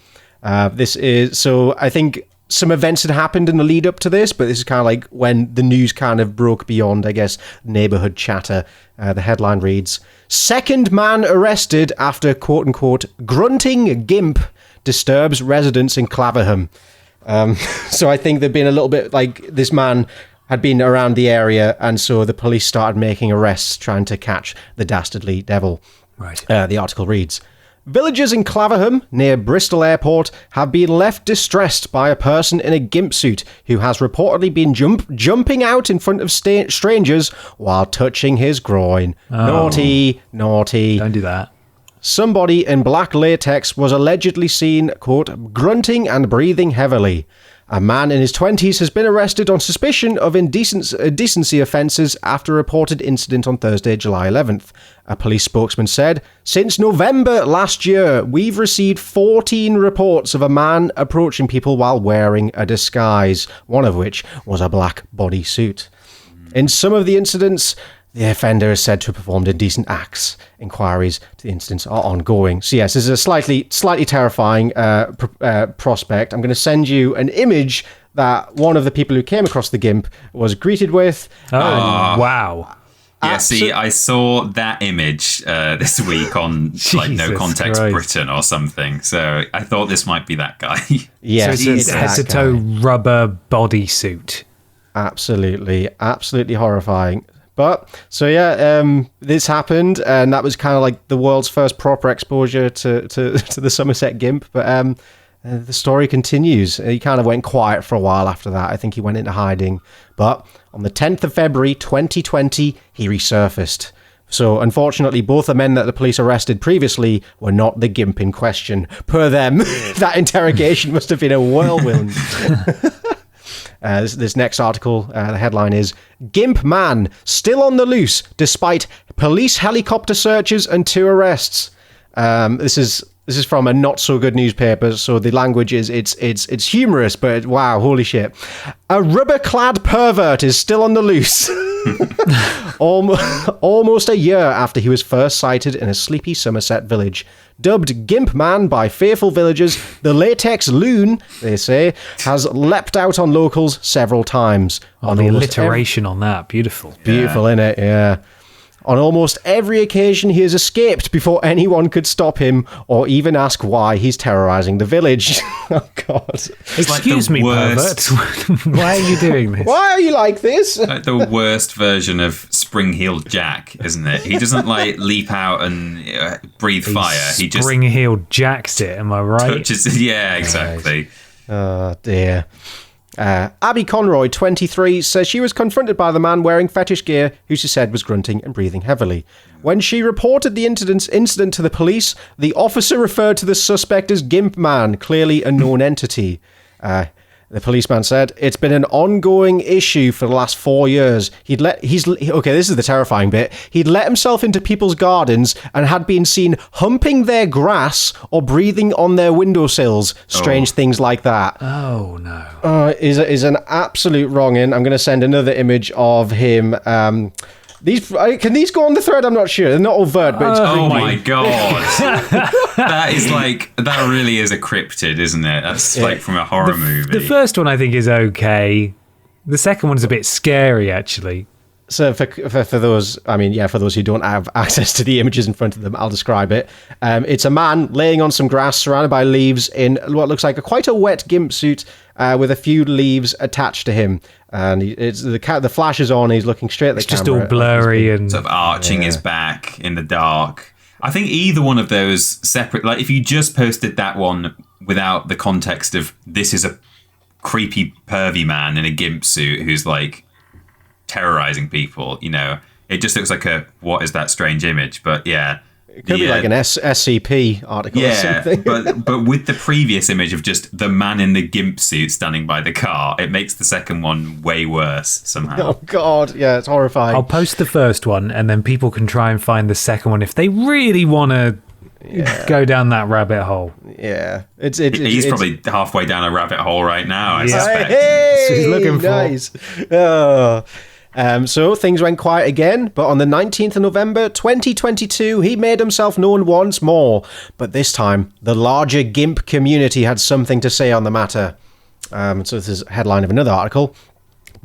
This is so. I think some events had happened in the lead up to this, but this is kind of like when the news kind of broke beyond, I guess, neighborhood chatter. The headline reads, "Second man arrested after quote-unquote grunting gimp disturbs residents in Claverham." So I think they've been a little bit like this man had been around the area, and so the police started making arrests trying to catch the dastardly devil. Right. The article reads, "Villagers in Claverham, near Bristol Airport, have been left distressed by a person in a gimp suit who has reportedly been jumping out in front of strangers while touching his groin." Naughty. Don't do that. "Somebody in black latex was allegedly seen, quote, grunting and breathing heavily. A man in his 20s has been arrested on suspicion of indecency offences after a reported incident on Thursday, July 11th. A police spokesman said, "Since November last year, we've received 14 reports of a man approaching people while wearing a disguise, one of which was a black bodysuit. In some of the incidents, the offender is said to have performed indecent acts. Inquiries to the incidents are ongoing." So yes, this is a slightly terrifying prospect. I'm going to send you an image that one of the people who came across the gimp was greeted with. Wow. Yeah, see, I saw that image this week on like No Context Christ. Britain or something. So I thought this might be that guy. Yes, So it's it's a that head to toe guy. rubber bodysuit. Absolutely horrifying. But so yeah, this happened, and that was kind of like the world's first proper exposure to the Somerset gimp. But the story continues. He kind of went quiet for a while after that. I think he went into hiding. But on the 10th of February 2020, he resurfaced. So unfortunately, both the men that the police arrested previously were not the gimp in question. Per them, that interrogation must have been a whirlwind. This next article, the headline is, "Gimp man still on the loose despite police helicopter searches and 2 arrests." This is from a not so good newspaper, so the language is it's humorous, but wow, holy shit! "A rubber-clad pervert is still on the loose." Almost a year after he was first sighted in a sleepy Somerset village. Dubbed Gimp Man by fearful villagers, the latex loon, they say, has leapt out on locals several times. Oh, the alliteration on that. Beautiful. Beautiful, innit? Yeah. On almost every occasion, he has escaped before anyone could stop him or even ask why he's terrorising the village. Oh, God. Excuse me, pervert. Why are you doing this? Why are you like this? Like the worst version of Spring-Heeled Jack, isn't it? He doesn't like leap out and breathe fire. He just Spring-heeled jacks it, am I right? touches. Yeah, exactly. Oh, dear. Abby Conroy, 23, says she was confronted by the man wearing fetish gear who she said was grunting and breathing heavily. When she reported the incident to the police, the officer referred to the suspect as Gimp Man, clearly a known entity. The policeman said, "It's been an ongoing issue for the last 4 years. Okay, this is the terrifying bit. He'd let himself into people's gardens and had been seen humping their grass or breathing on their windowsills. Strange things like that." Oh, no. Is an absolute wrongin'. I'm going to send another image of him. Can these go on the thread? I'm not sure. They're not overt, but it's Oh my God. That really is a cryptid, isn't it? That's like from a horror movie. The first one I think is okay. The second one's a bit scary, actually. So for those, for those who don't have access to the images in front of them, I'll describe it. It's a man laying on some grass surrounded by leaves in what looks like quite a wet gimp suit with a few leaves attached to him. And the flash is on, he's looking straight at the camera. It's just all blurry and sort of arching his back in the dark. I think either one of those separate, like if you just posted that one without the context of this is a creepy pervy man in a gimp suit who's like terrorizing people, it just looks like what is that strange image? But yeah, it could be like an SCP article or something. but with the previous image of just the man in the gimp suit standing by the car, it makes the second one way worse somehow. Oh God, yeah, it's horrifying. I'll post the first one, and then people can try and find the second one if they really want to go down that rabbit hole. Yeah, he's probably halfway down a rabbit hole right now. I suspect. Hey, he's looking for. Nice. Oh. So things went quiet again, but on the 19th of November 2022, he made himself known once more. But this time, the larger GIMP community had something to say on the matter. So this is a headline of another article.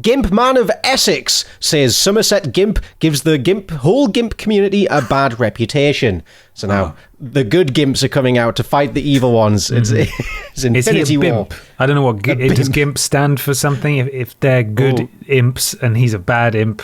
Gimp man of Essex says Somerset gimp gives the whole gimp community a bad reputation. So now the good gimps are coming out to fight the evil ones. It's Infinity Is he a War. bimp? I don't know what does gimp stand for something. If they're good imps and he's a bad imp,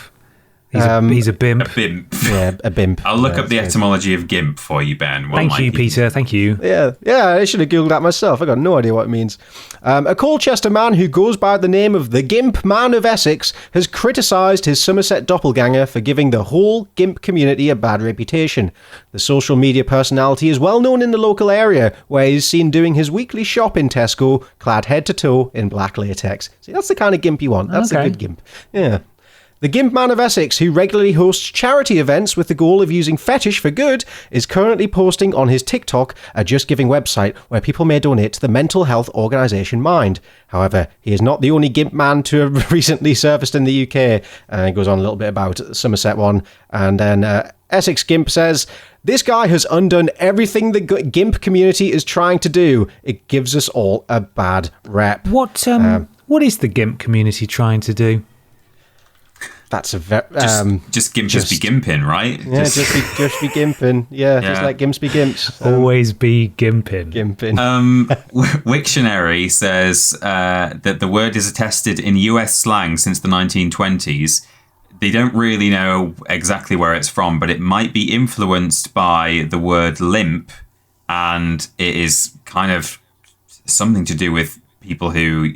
he's a bimp. A bimp. Yeah, a bimp. I'll look up the etymology of gimp for you, Ben. Thank you, Peter. Thank you. Yeah, I should have Googled that myself. I got no idea what it means. A Colchester man who goes by the name of the Gimp Man of Essex has criticised his Somerset doppelganger for giving the whole Gimp community a bad reputation. The social media personality is well known in the local area, where he's seen doing his weekly shop in Tesco, clad head to toe in black latex. See, that's the kind of gimp you want. That's a good gimp. Yeah. The Gimp Man of Essex, who regularly hosts charity events with the goal of using fetish for good, is currently posting on his TikTok a Just Giving website where people may donate to the mental health organisation Mind. However, he is not the only Gimp Man to have recently surfaced in the UK. He goes on a little bit about the Somerset one. And then Essex Gimp says, "This guy has undone everything the Gimp community is trying to do. It gives us all a bad rep." What is the Gimp community trying to do? That's a very just be gimping, right? Yeah, just be gimping. Yeah, just like gimps be gimps. Always be gimping. Wiktionary says that the word is attested in US slang since the 1920s. They don't really know exactly where it's from, but it might be influenced by the word limp, and it is kind of something to do with people who,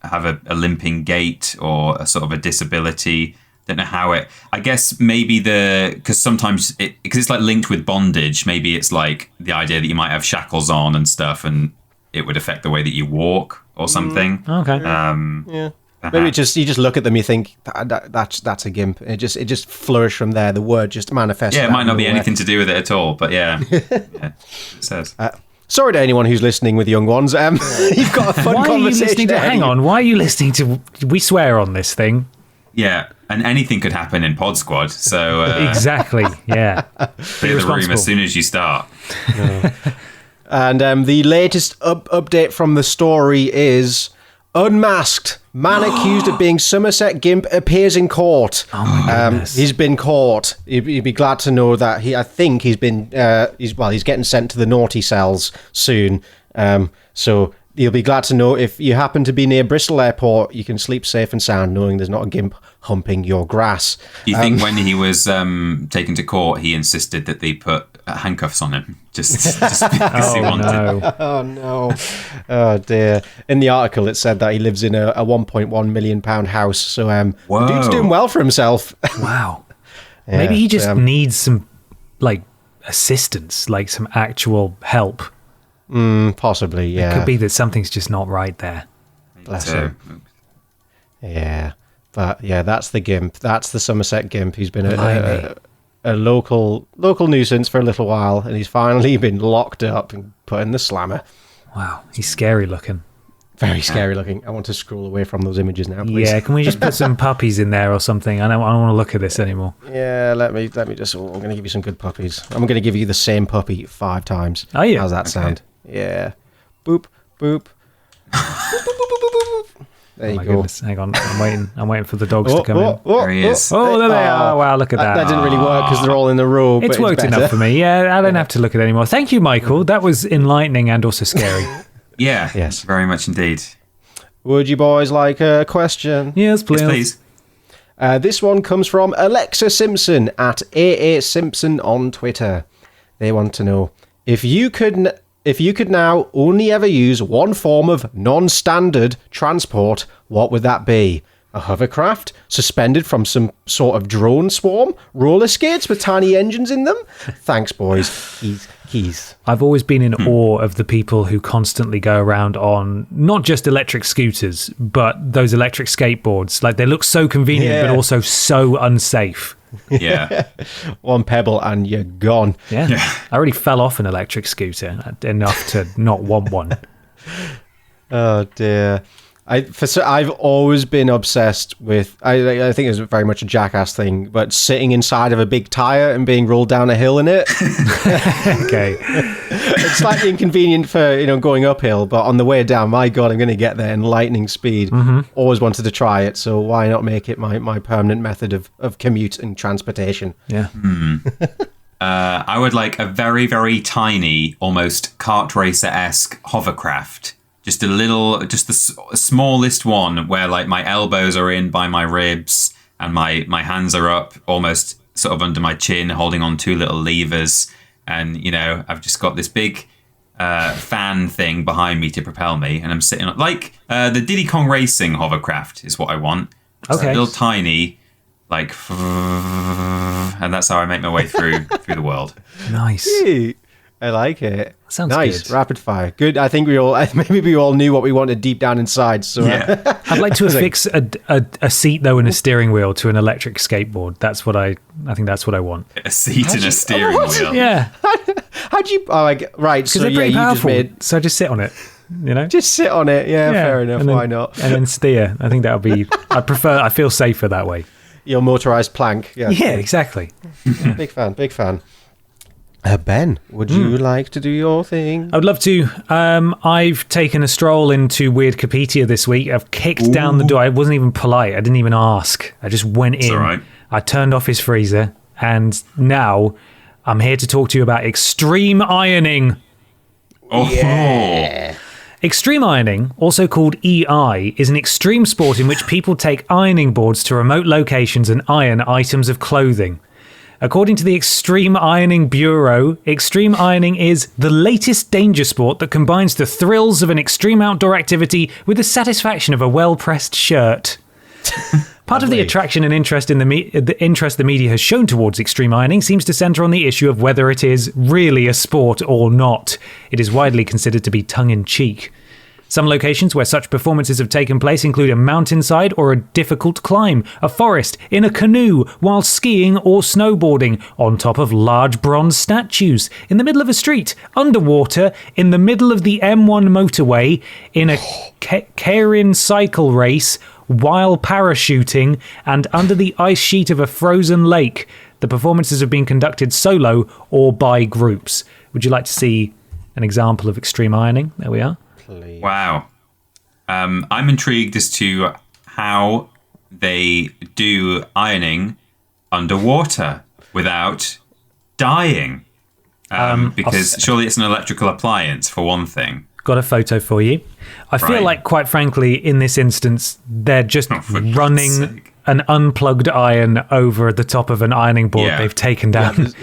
have a limping gait or a sort of a disability. Don't know how it. I guess maybe because sometimes because it's like linked with bondage. Maybe it's like the idea that you might have shackles on and stuff, and it would affect the way that you walk or something. Okay. Yeah. Maybe you just look at them, you think that's a gimp. It just flourished from there. The word just manifests. Yeah, it might not be anything to do with it at all, but yeah, it says. Sorry to anyone who's listening with young ones. You've got a fun conversation. Hang on, why are you listening to? We swear on this thing. Yeah, and anything could happen in Pod Squad. So exactly, yeah. Clear the room as soon as you start. And the latest update from the story is unmasked. Man accused of being Somerset Gimp appears in court. Oh my goodness. He's been caught. You'd be glad to know that he's getting sent to the naughty cells soon. So you'll be glad to know if you happen to be near Bristol Airport, you can sleep safe and sound knowing there's not a gimp humping your grass. You think when he was taken to court, he insisted that they put handcuffs on him just because he wanted. No. Oh no! Oh dear! In the article, it said that he lives in a £1.1 million house. So the dude's doing well for himself. Wow. Yeah, maybe he just needs some assistance, like some actual help. Possibly, yeah. It could be that something's just not right there. Bless him. Yeah, but yeah, that's the gimp. That's the Somerset Gimp. He's been a local nuisance for a little while, and he's finally been locked up and put in the slammer. Wow, he's scary looking. Very scary looking. I want to scroll away from those images now, please. Yeah, can we just put some puppies in there or something? I don't want to look at this anymore. Yeah, let me just. I'm going to give you some good puppies. I'm going to give you the same puppy 5 times. Oh yeah, how's that sound? Yeah, boop boop. There you go. Goodness. Hang on, I'm waiting for the dogs to come in. There he is. Oh, there they are. Wow, look at that. That didn't really work because they're all in a row. It's worked enough for me. Yeah, I don't have to look at it anymore. Thank you, Michael. That was enlightening and also scary. Yeah, yes, very much indeed. Would you boys like a question? Yes, please. Yes, please. This one comes from Alexa Simpson at AA Simpson on Twitter. They want to know, if you could now only ever use one form of non-standard transport, what would that be? A hovercraft suspended from some sort of drone swarm? Roller skates with tiny engines in them? Thanks, boys. Keys. I've always been in awe of the people who constantly go around on not just electric scooters, but those electric skateboards. Like, they look so convenient, but also so unsafe. Yeah. One pebble and you're gone. Yeah. I already fell off an electric scooter enough to not want one. Oh dear. I've always been obsessed with. I think it's very much a Jackass thing, but sitting inside of a big tire and being rolled down a hill in it. Okay, it's slightly inconvenient for going uphill, but on the way down, my God, I'm going to get there in lightning speed. Always wanted to try it, so why not make it my permanent method of commute and transportation? Yeah. I would like a very, very tiny, almost kart racer-esque hovercraft. Just the smallest one where like my elbows are in by my ribs and my hands are up almost sort of under my chin, holding on two little levers. And, I've just got this big fan thing behind me to propel me. And I'm sitting on, like the Diddy Kong Racing hovercraft is what I want. Just a little tiny, like, and that's how I make my way through the world. Nice. I like it. Sounds nice. good. Rapid fire. Good. I think we all knew what we wanted deep down inside. So yeah. I'd like to affix a seat though and a steering wheel to an electric skateboard. That's what I think that's what I want. A seat and a steering wheel. Yeah. How'd you? Oh, right. So they're pretty powerful. So I just sit on it. Just sit on it. Yeah. Fair enough. Then, why not? And then steer. I think that would be. I feel safer that way. Your motorized plank. Yeah. Yeah. Exactly. Big fan. Ben, would you like to do your thing? I would love to. I've taken a stroll into Weirdcopedia this week. I've kicked down the door. I wasn't even polite. I didn't even ask. I just went in. All right. I turned off his freezer, and now I'm here to talk to you about extreme ironing. Oh. Yeah. Extreme ironing, also called EI, is an extreme sport in which people take ironing boards to remote locations and iron items of clothing. According to the Extreme Ironing Bureau, extreme ironing is the latest danger sport that combines the thrills of an extreme outdoor activity with the satisfaction of a well-pressed shirt. Part of the attraction and interest in the media has shown towards extreme ironing seems to centre on the issue of whether it is really a sport or not. It is widely considered to be tongue-in-cheek. Some locations where such performances have taken place include a mountainside or a difficult climb, a forest, in a canoe, while skiing or snowboarding, on top of large bronze statues, in the middle of a street, underwater, in the middle of the M1 motorway, in a Keirin cycle race, while parachuting, and under the ice sheet of a frozen lake. The performances have been conducted solo or by groups. Would you like to see an example of extreme ironing? There we are. Please. Wow. I'm intrigued as to how they do ironing underwater without dying. Because surely it's an electrical appliance, for one thing. Got a photo for you. I feel like, quite frankly, in this instance, they're just running an unplugged iron over the top of an ironing board they've taken down.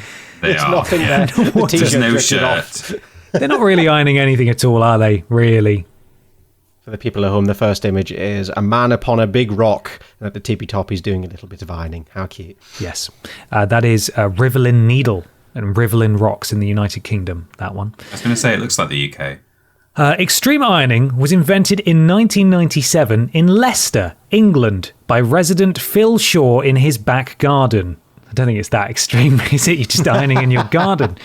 There's nothing there. There's no shirt. They're not really ironing anything at all, are they? Really? For the people at home, the first image is a man upon a big rock. And at the tippy top, he's doing a little bit of ironing. How cute. Yes. That is Rivelin Needle and Rivelin Rocks in the United Kingdom, that one. I was going to say, it looks like the UK. Extreme ironing was invented in 1997 in Leicester, England, by resident Phil Shaw in his back garden. I don't think it's that extreme, is it? You're just ironing in your garden.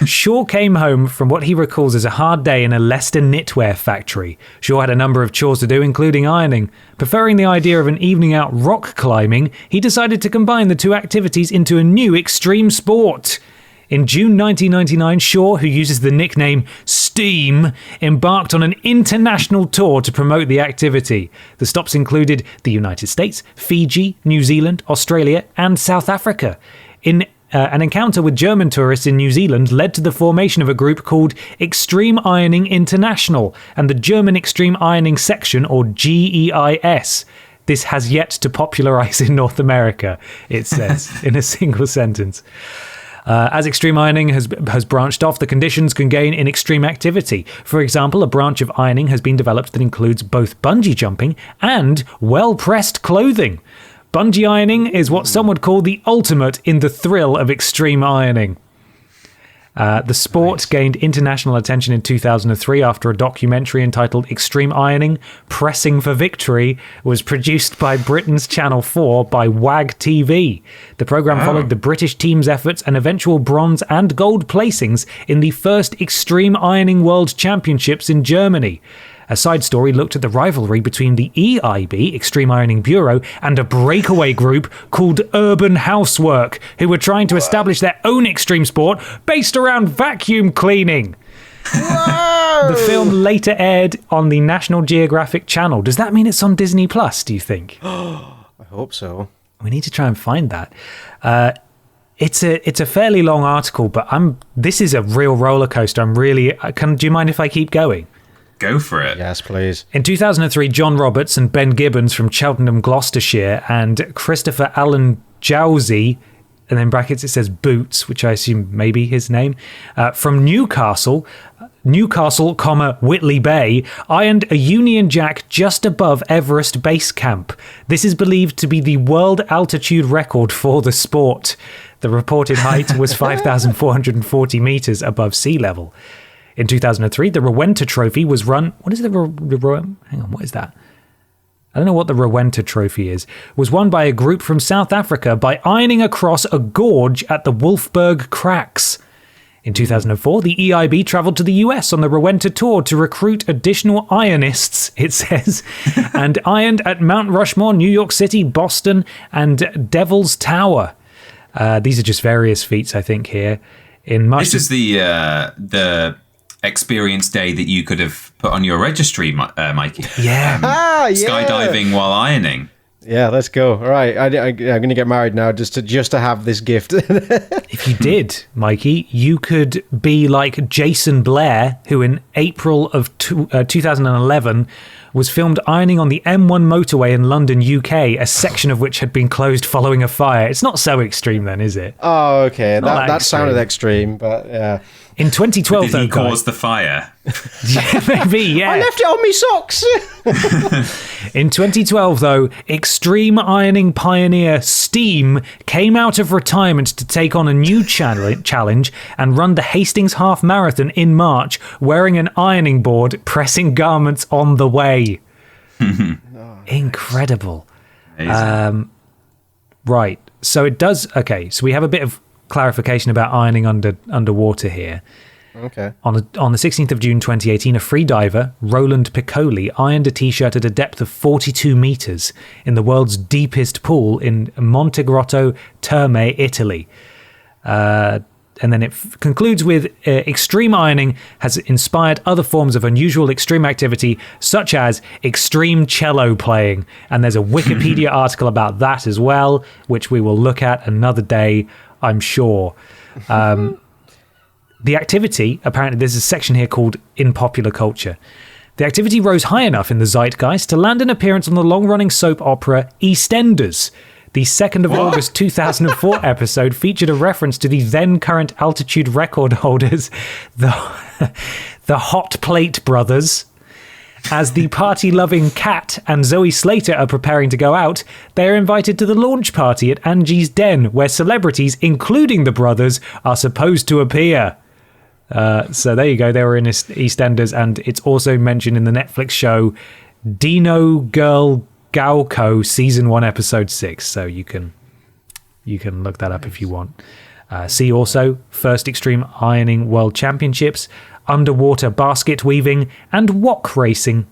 Shaw came home from what he recalls as a hard day in a Leicester knitwear factory. Shaw had a number of chores to do, including ironing. Preferring the idea of an evening out rock climbing, he decided to combine the two activities into a new extreme sport. In June 1999, Shaw, who uses the nickname Steam, embarked on an international tour to promote the activity. The stops included the United States, Fiji, New Zealand, Australia, and South Africa. An encounter with German tourists in New Zealand led to the formation of a group called Extreme Ironing International and the German Extreme Ironing Section, or GEIS. This has yet to popularise in North America, it says, in a single sentence. As extreme ironing has branched off, the conditions can gain in extreme activity. For example, a branch of ironing has been developed that includes both bungee jumping and well-pressed clothing. Bungee ironing is what some would call the ultimate in the thrill of extreme ironing. The sport gained international attention in 2003 after a documentary entitled Extreme Ironing, Pressing for Victory was produced by Britain's Channel 4 by WAG TV. The programme followed the British team's efforts and eventual bronze and gold placings in the first Extreme Ironing World Championships in Germany. A side story looked at the rivalry between the EIB, Extreme Ironing Bureau, and a breakaway group called Urban Housework, who were trying to establish their own extreme sport based around vacuum cleaning. The film later aired on the National Geographic Channel. Does that mean it's on Disney Plus, do you think? I hope so. We need to try and find that. It's a fairly long article, but this is a real roller coaster. Do you mind if I keep going? Go for it. Yes, please. In 2003, John Roberts and Ben Gibbons from Cheltenham, Gloucestershire, and Christopher Allen Jowsey, and in brackets it says Boots, which I assume may be his name, from Newcastle, Whitley Bay, ironed a Union Jack just above Everest Base Camp. This is believed to be the world altitude record for the sport. The reported height was 5,440 meters above sea level. In 2003, the Rowenta Trophy was run... What is hang on, what is that? I don't know what the Rowenta Trophy is. Was won by a group from South Africa by ironing across a gorge at the Wolfberg Cracks. In 2004, the EIB travelled to the US on the Rowenta Tour to recruit additional ironists, it says, and ironed at Mount Rushmore, New York City, Boston, and Devil's Tower. These are just various feats, I think, here. This is the experience day that you could have put on your registry, Mikey. Yeah. Skydiving while ironing. Yeah, let's go. All right, I'm going to get married now just to have this gift. If you did, Mikey, you could be like Jason Blair, who in April of 2011 was filmed ironing on the M1 motorway in London, UK, a section of which had been closed following a fire. It's not so extreme then, is it? Oh, okay. That sounded extreme, but yeah. In 2012, did he cause the fire? Yeah, maybe, yeah. I left it on me socks. In 2012, though, extreme ironing pioneer Steam came out of retirement to take on a new challenge and run the Hastings Half Marathon in March, wearing an ironing board, pressing garments on the way. Incredible. Right. So it does... Okay, so we have a bit of clarification about ironing underwater here. Okay. On the 16th of June 2018, a freediver, Roland Piccoli, ironed a t-shirt at a depth of 42 meters in the world's deepest pool in Montegrotto Terme, Italy. And then it concludes with extreme ironing has inspired other forms of unusual extreme activity, such as extreme cello playing. And there's a Wikipedia article about that as well, which we will look at another day, I'm sure. The activity, apparently there's a section here called In Popular Culture. The activity rose high enough in the zeitgeist to land an appearance on the long-running soap opera EastEnders. The 2nd of August 2004 episode featured a reference to the then-current altitude record holders, the Hot Plate Brothers. As the party-loving Kat and Zoe Slater are preparing to go out, they are invited to the launch party at Angie's Den, where celebrities, including the brothers, are supposed to appear. So there you go. They were in EastEnders, and it's also mentioned in the Netflix show Dino Girl Gauco Season 1, Episode 6. So you can look that up if you want. See also First Extreme Ironing World Championships, underwater basket weaving, and wok racing.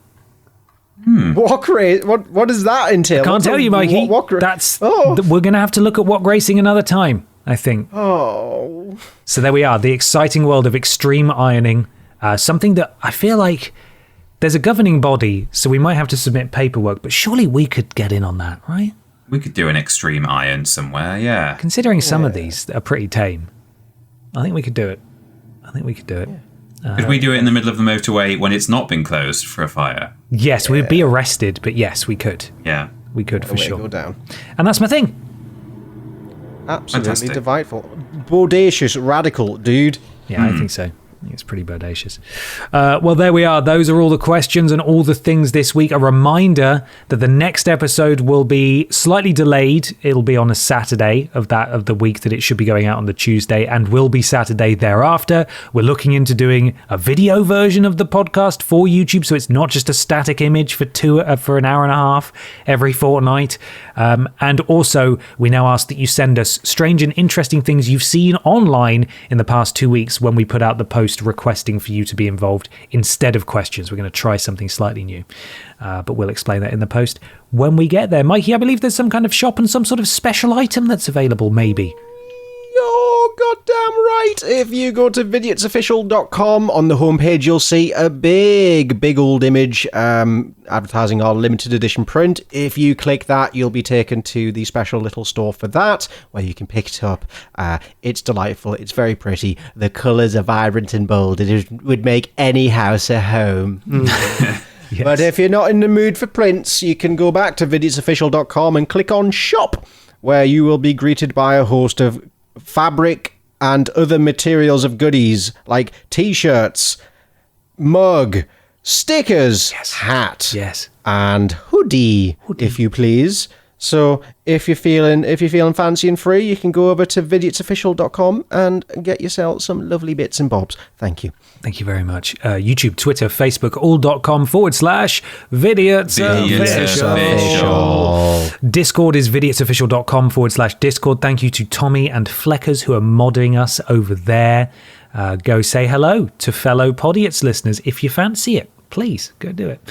Wok race? What does that entail? I can't tell you, Mikey. We're going to have to look at wok racing another time, I think. Oh. So there we are, the exciting world of extreme ironing. Something that I feel like there's a governing body, so we might have to submit paperwork, but surely we could get in on that, right? We could do an extreme iron somewhere, yeah. Considering some of these are pretty tame, I think we could do it. Could we do it in the middle of the motorway when it's not been closed for a fire? Yes, we'd be arrested, but yes, we could. Yeah. We could for sure. Go down. And that's my thing. Absolutely Fantastic. delightful. Bodacious, radical, dude. Yeah, I think so. I think it's pretty bodacious. Well, there we are. Those are all the questions and all the things this week. A reminder that the next episode will be slightly delayed. It'll be on a Saturday of the week that it should be going out on the Tuesday, and will be Saturday thereafter. We're looking into doing a video version of the podcast for YouTube, so it's not just a static image for an hour and a half every fortnight. And also, we now ask that you send us strange and interesting things you've seen online in the past 2 weeks when we put out the post requesting for you to be involved instead of questions. We're going to try something slightly new, but we'll explain that in the post when we get there. Mikey, I believe there's some kind of shop and some sort of special item that's available, maybe. You're goddamn right. If you go to vidiotsofficial.com, on the homepage you'll see a big old image advertising our limited edition print. If you click that, you'll be taken to the special little store for that, where you can pick it up. It's delightful. It's very pretty. The colours are vibrant and bold. It would make any house a home. Yes. But if you're not in the mood for prints, you can go back to vidiotsofficial.com and click on shop, where you will be greeted by a host of fabric and other materials of goodies like t-shirts, mug, stickers, hat, and hoodie, if you please. So if you're feeling fancy and free, you can go over to vidiotsofficial.com and get yourself some lovely bits and bobs. Thank you. Thank you very much. YouTube, Twitter, Facebook, all.com/Vidiots Official. Discord is vidiotsofficial.com/Discord. Thank you to Tommy and Fleckers who are modding us over there. Go say hello to fellow Podiots listeners if you fancy it. Please, go do it.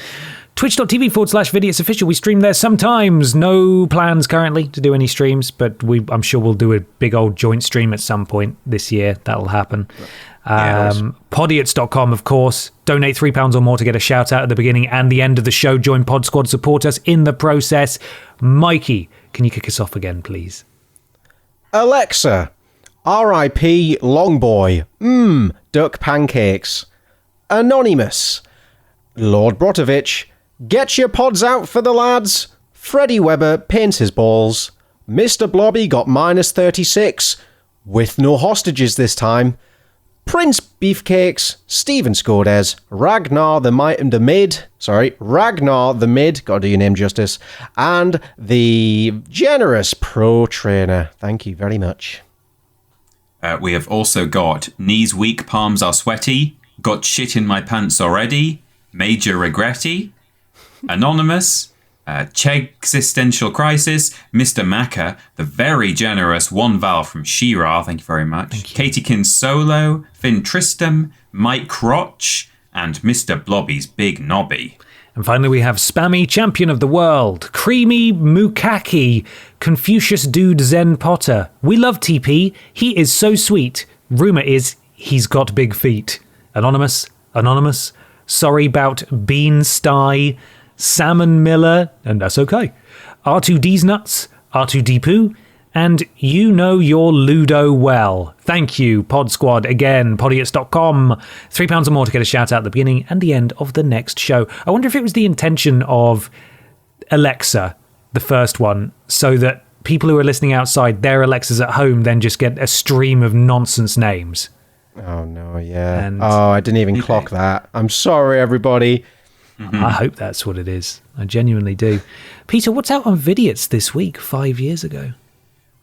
Twitch.tv/Vidiots Official. We stream there sometimes. No plans currently to do any streams, but I'm sure we'll do a big old joint stream at some point this year. That'll happen. Podiots.com, of course. Donate £3 or more to get a shout out at the beginning and the end of the show. Join Pod Squad, support us in the process. Mikey, can you kick us off again, please? Alexa, R.I.P. Longboy. Duck pancakes. Anonymous. Lord Brotovich. Get your pods out for the lads. Freddie Webber paints his balls. Mr. Blobby got -36. With no hostages this time. Prince Beefcakes, Stephen Scodes, Ragnar the Mid, gotta do your name justice, and the generous pro trainer. Thank you very much. We have also got Knees Weak, Palms Are Sweaty, Got Shit in My Pants Already, Major Regretty, Anonymous, Existential Crisis, Mr. Macca, the very generous One Val from Shira, thank you very much, Katiekin Solo, Finn Tristram, Mike Crotch, and Mr. Blobby's Big Nobby. And finally we have Spammy Champion of the World, Creamy Mukaki, Confucius Dude Zen Potter. We love TP, he is so sweet. Rumour is he's got big feet. Anonymous, Sorry Bout Bean Sty, Salmon Miller, and that's okay. R2D's Nuts, R2D Poo, and you know your Ludo well. Thank you, Pod Squad. Again, podiots.com. £3 or more to get a shout out at the beginning and the end of the next show. I wonder if it was the intention of Alexa, the first one, so that people who are listening outside, their Alexas at home, then just get a stream of nonsense names. Oh, no, yeah. I didn't even clock that. I'm sorry, everybody. I hope that's what it is. I genuinely do. Peter, what's out on Vidiots this week, 5 years ago?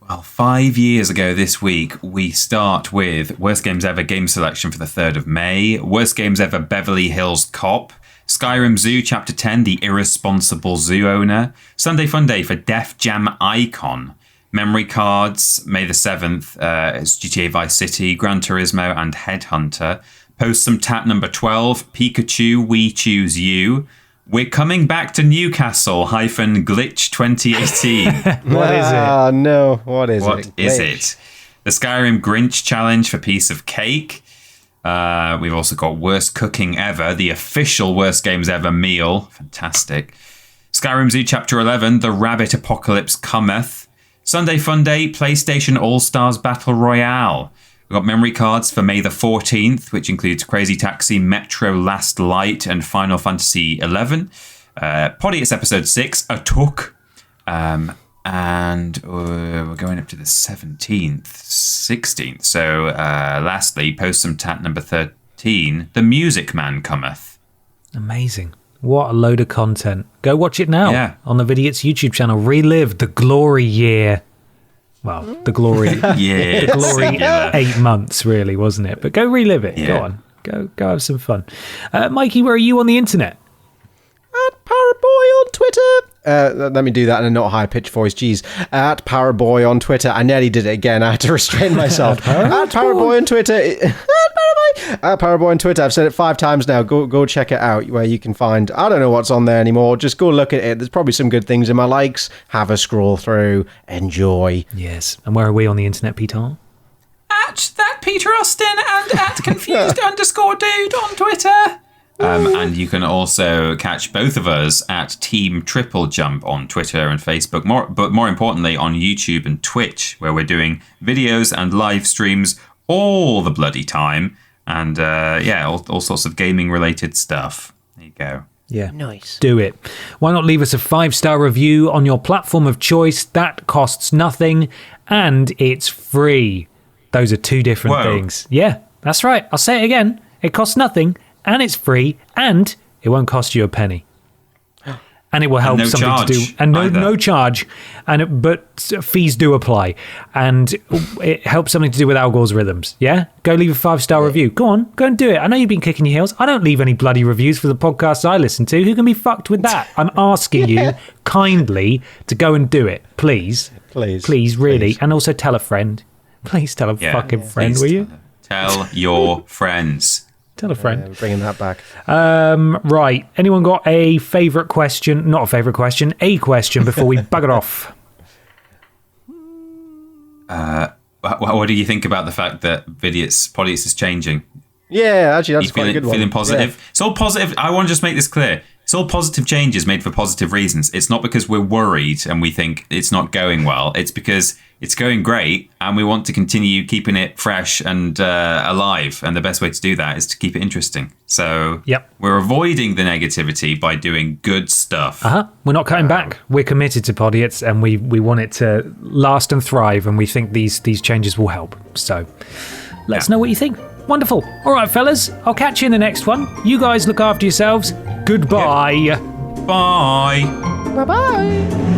Well, 5 years ago this week, we start with Worst Games Ever game selection for the 3rd of May, Worst Games Ever Beverly Hills Cop, Skyrim Zoo Chapter 10, The Irresponsible Zoo Owner, Sunday Fun Day for Def Jam Icon, Memory Cards, May the 7th, it's GTA Vice City, Gran Turismo, and Headhunter. Post some tap number 12, Pikachu, We Choose You. We're coming back to Newcastle -Glitch 2018. What is it? No, what is it? The Skyrim Grinch Challenge for Piece of Cake. We've also got Worst Cooking Ever, the official Worst Games Ever meal. Fantastic. Skyrim Zoo Chapter 11, The Rabbit Apocalypse Cometh. Sunday Fun Day, PlayStation All-Stars Battle Royale. We've got memory cards for May the 14th, which includes Crazy Taxi, Metro Last Light, and Final Fantasy 11. Podiots Episode 6, A Took. And we're going up to the 17th, 16th. So lastly, post some tat number 13, The Music Man Cometh. Amazing. What a load of content. Go watch it now on the Vidiots YouTube channel. Relive the glory year. Well, the glory, the glory 8 months, really, wasn't it? But go relive it. Yeah. Go on, go have some fun. Mikey, where are you on the internet? At Parrotboy on Twitter. Let me do that in a not high-pitched voice. Jeez. At Powerboy on Twitter. I nearly did it again. I had to restrain myself. At Powerboy on Twitter. At Powerboy on Twitter. I've said it 5 times now. Go check it out where you can find... I don't know what's on there anymore. Just go look at it. There's probably some good things in my likes. Have a scroll through. Enjoy. Yes. And where are we on the internet, Peter? At that Peter Austin and at confused_dude on Twitter. And you can also catch both of us at Team Triple Jump on Twitter and Facebook, but more importantly on YouTube and Twitch, where we're doing videos and live streams all the bloody time, and all sorts of gaming-related stuff. There you go. Yeah. Nice. Do it. Why not leave us a 5-star review on your platform of choice? That costs nothing, and it's free. Those are 2 different things. Yeah, that's right. I'll say it again. It costs nothing, and it's free, and it won't cost you a penny. And it will help something to do. And no charge. But fees do apply. And it helps something to do with Al Gore's rhythms. Yeah? Go leave a 5-star review. Go on, go and do it. I know you've been kicking your heels. I don't leave any bloody reviews for the podcasts I listen to. Who can be fucked with that? I'm asking you kindly to go and do it. Please. Please, really. And also tell a friend. Please tell a fucking friend, will you? Tell your friends. Tell a friend. Bringing that back. Right. Anyone got a favourite question? Not a favourite question. A question before we bugger off. What do you think about the fact that Podiots is changing? Yeah, actually, that's quite a good one. Feeling positive? Yeah. It's all positive. I want to just make this clear. It's all positive changes made for positive reasons. It's not because we're worried and we think it's not going well. It's because it's going great and we want to continue keeping it fresh and alive. And the best way to do that is to keep it interesting. So we're avoiding the negativity by doing good stuff. We're not cutting back. We're committed to Podiots and we want it to last and thrive. And we think these changes will help. So let us know what you think. Wonderful. All right, fellas. I'll catch you in the next one. You guys look after yourselves. Goodbye. Bye. Bye-bye.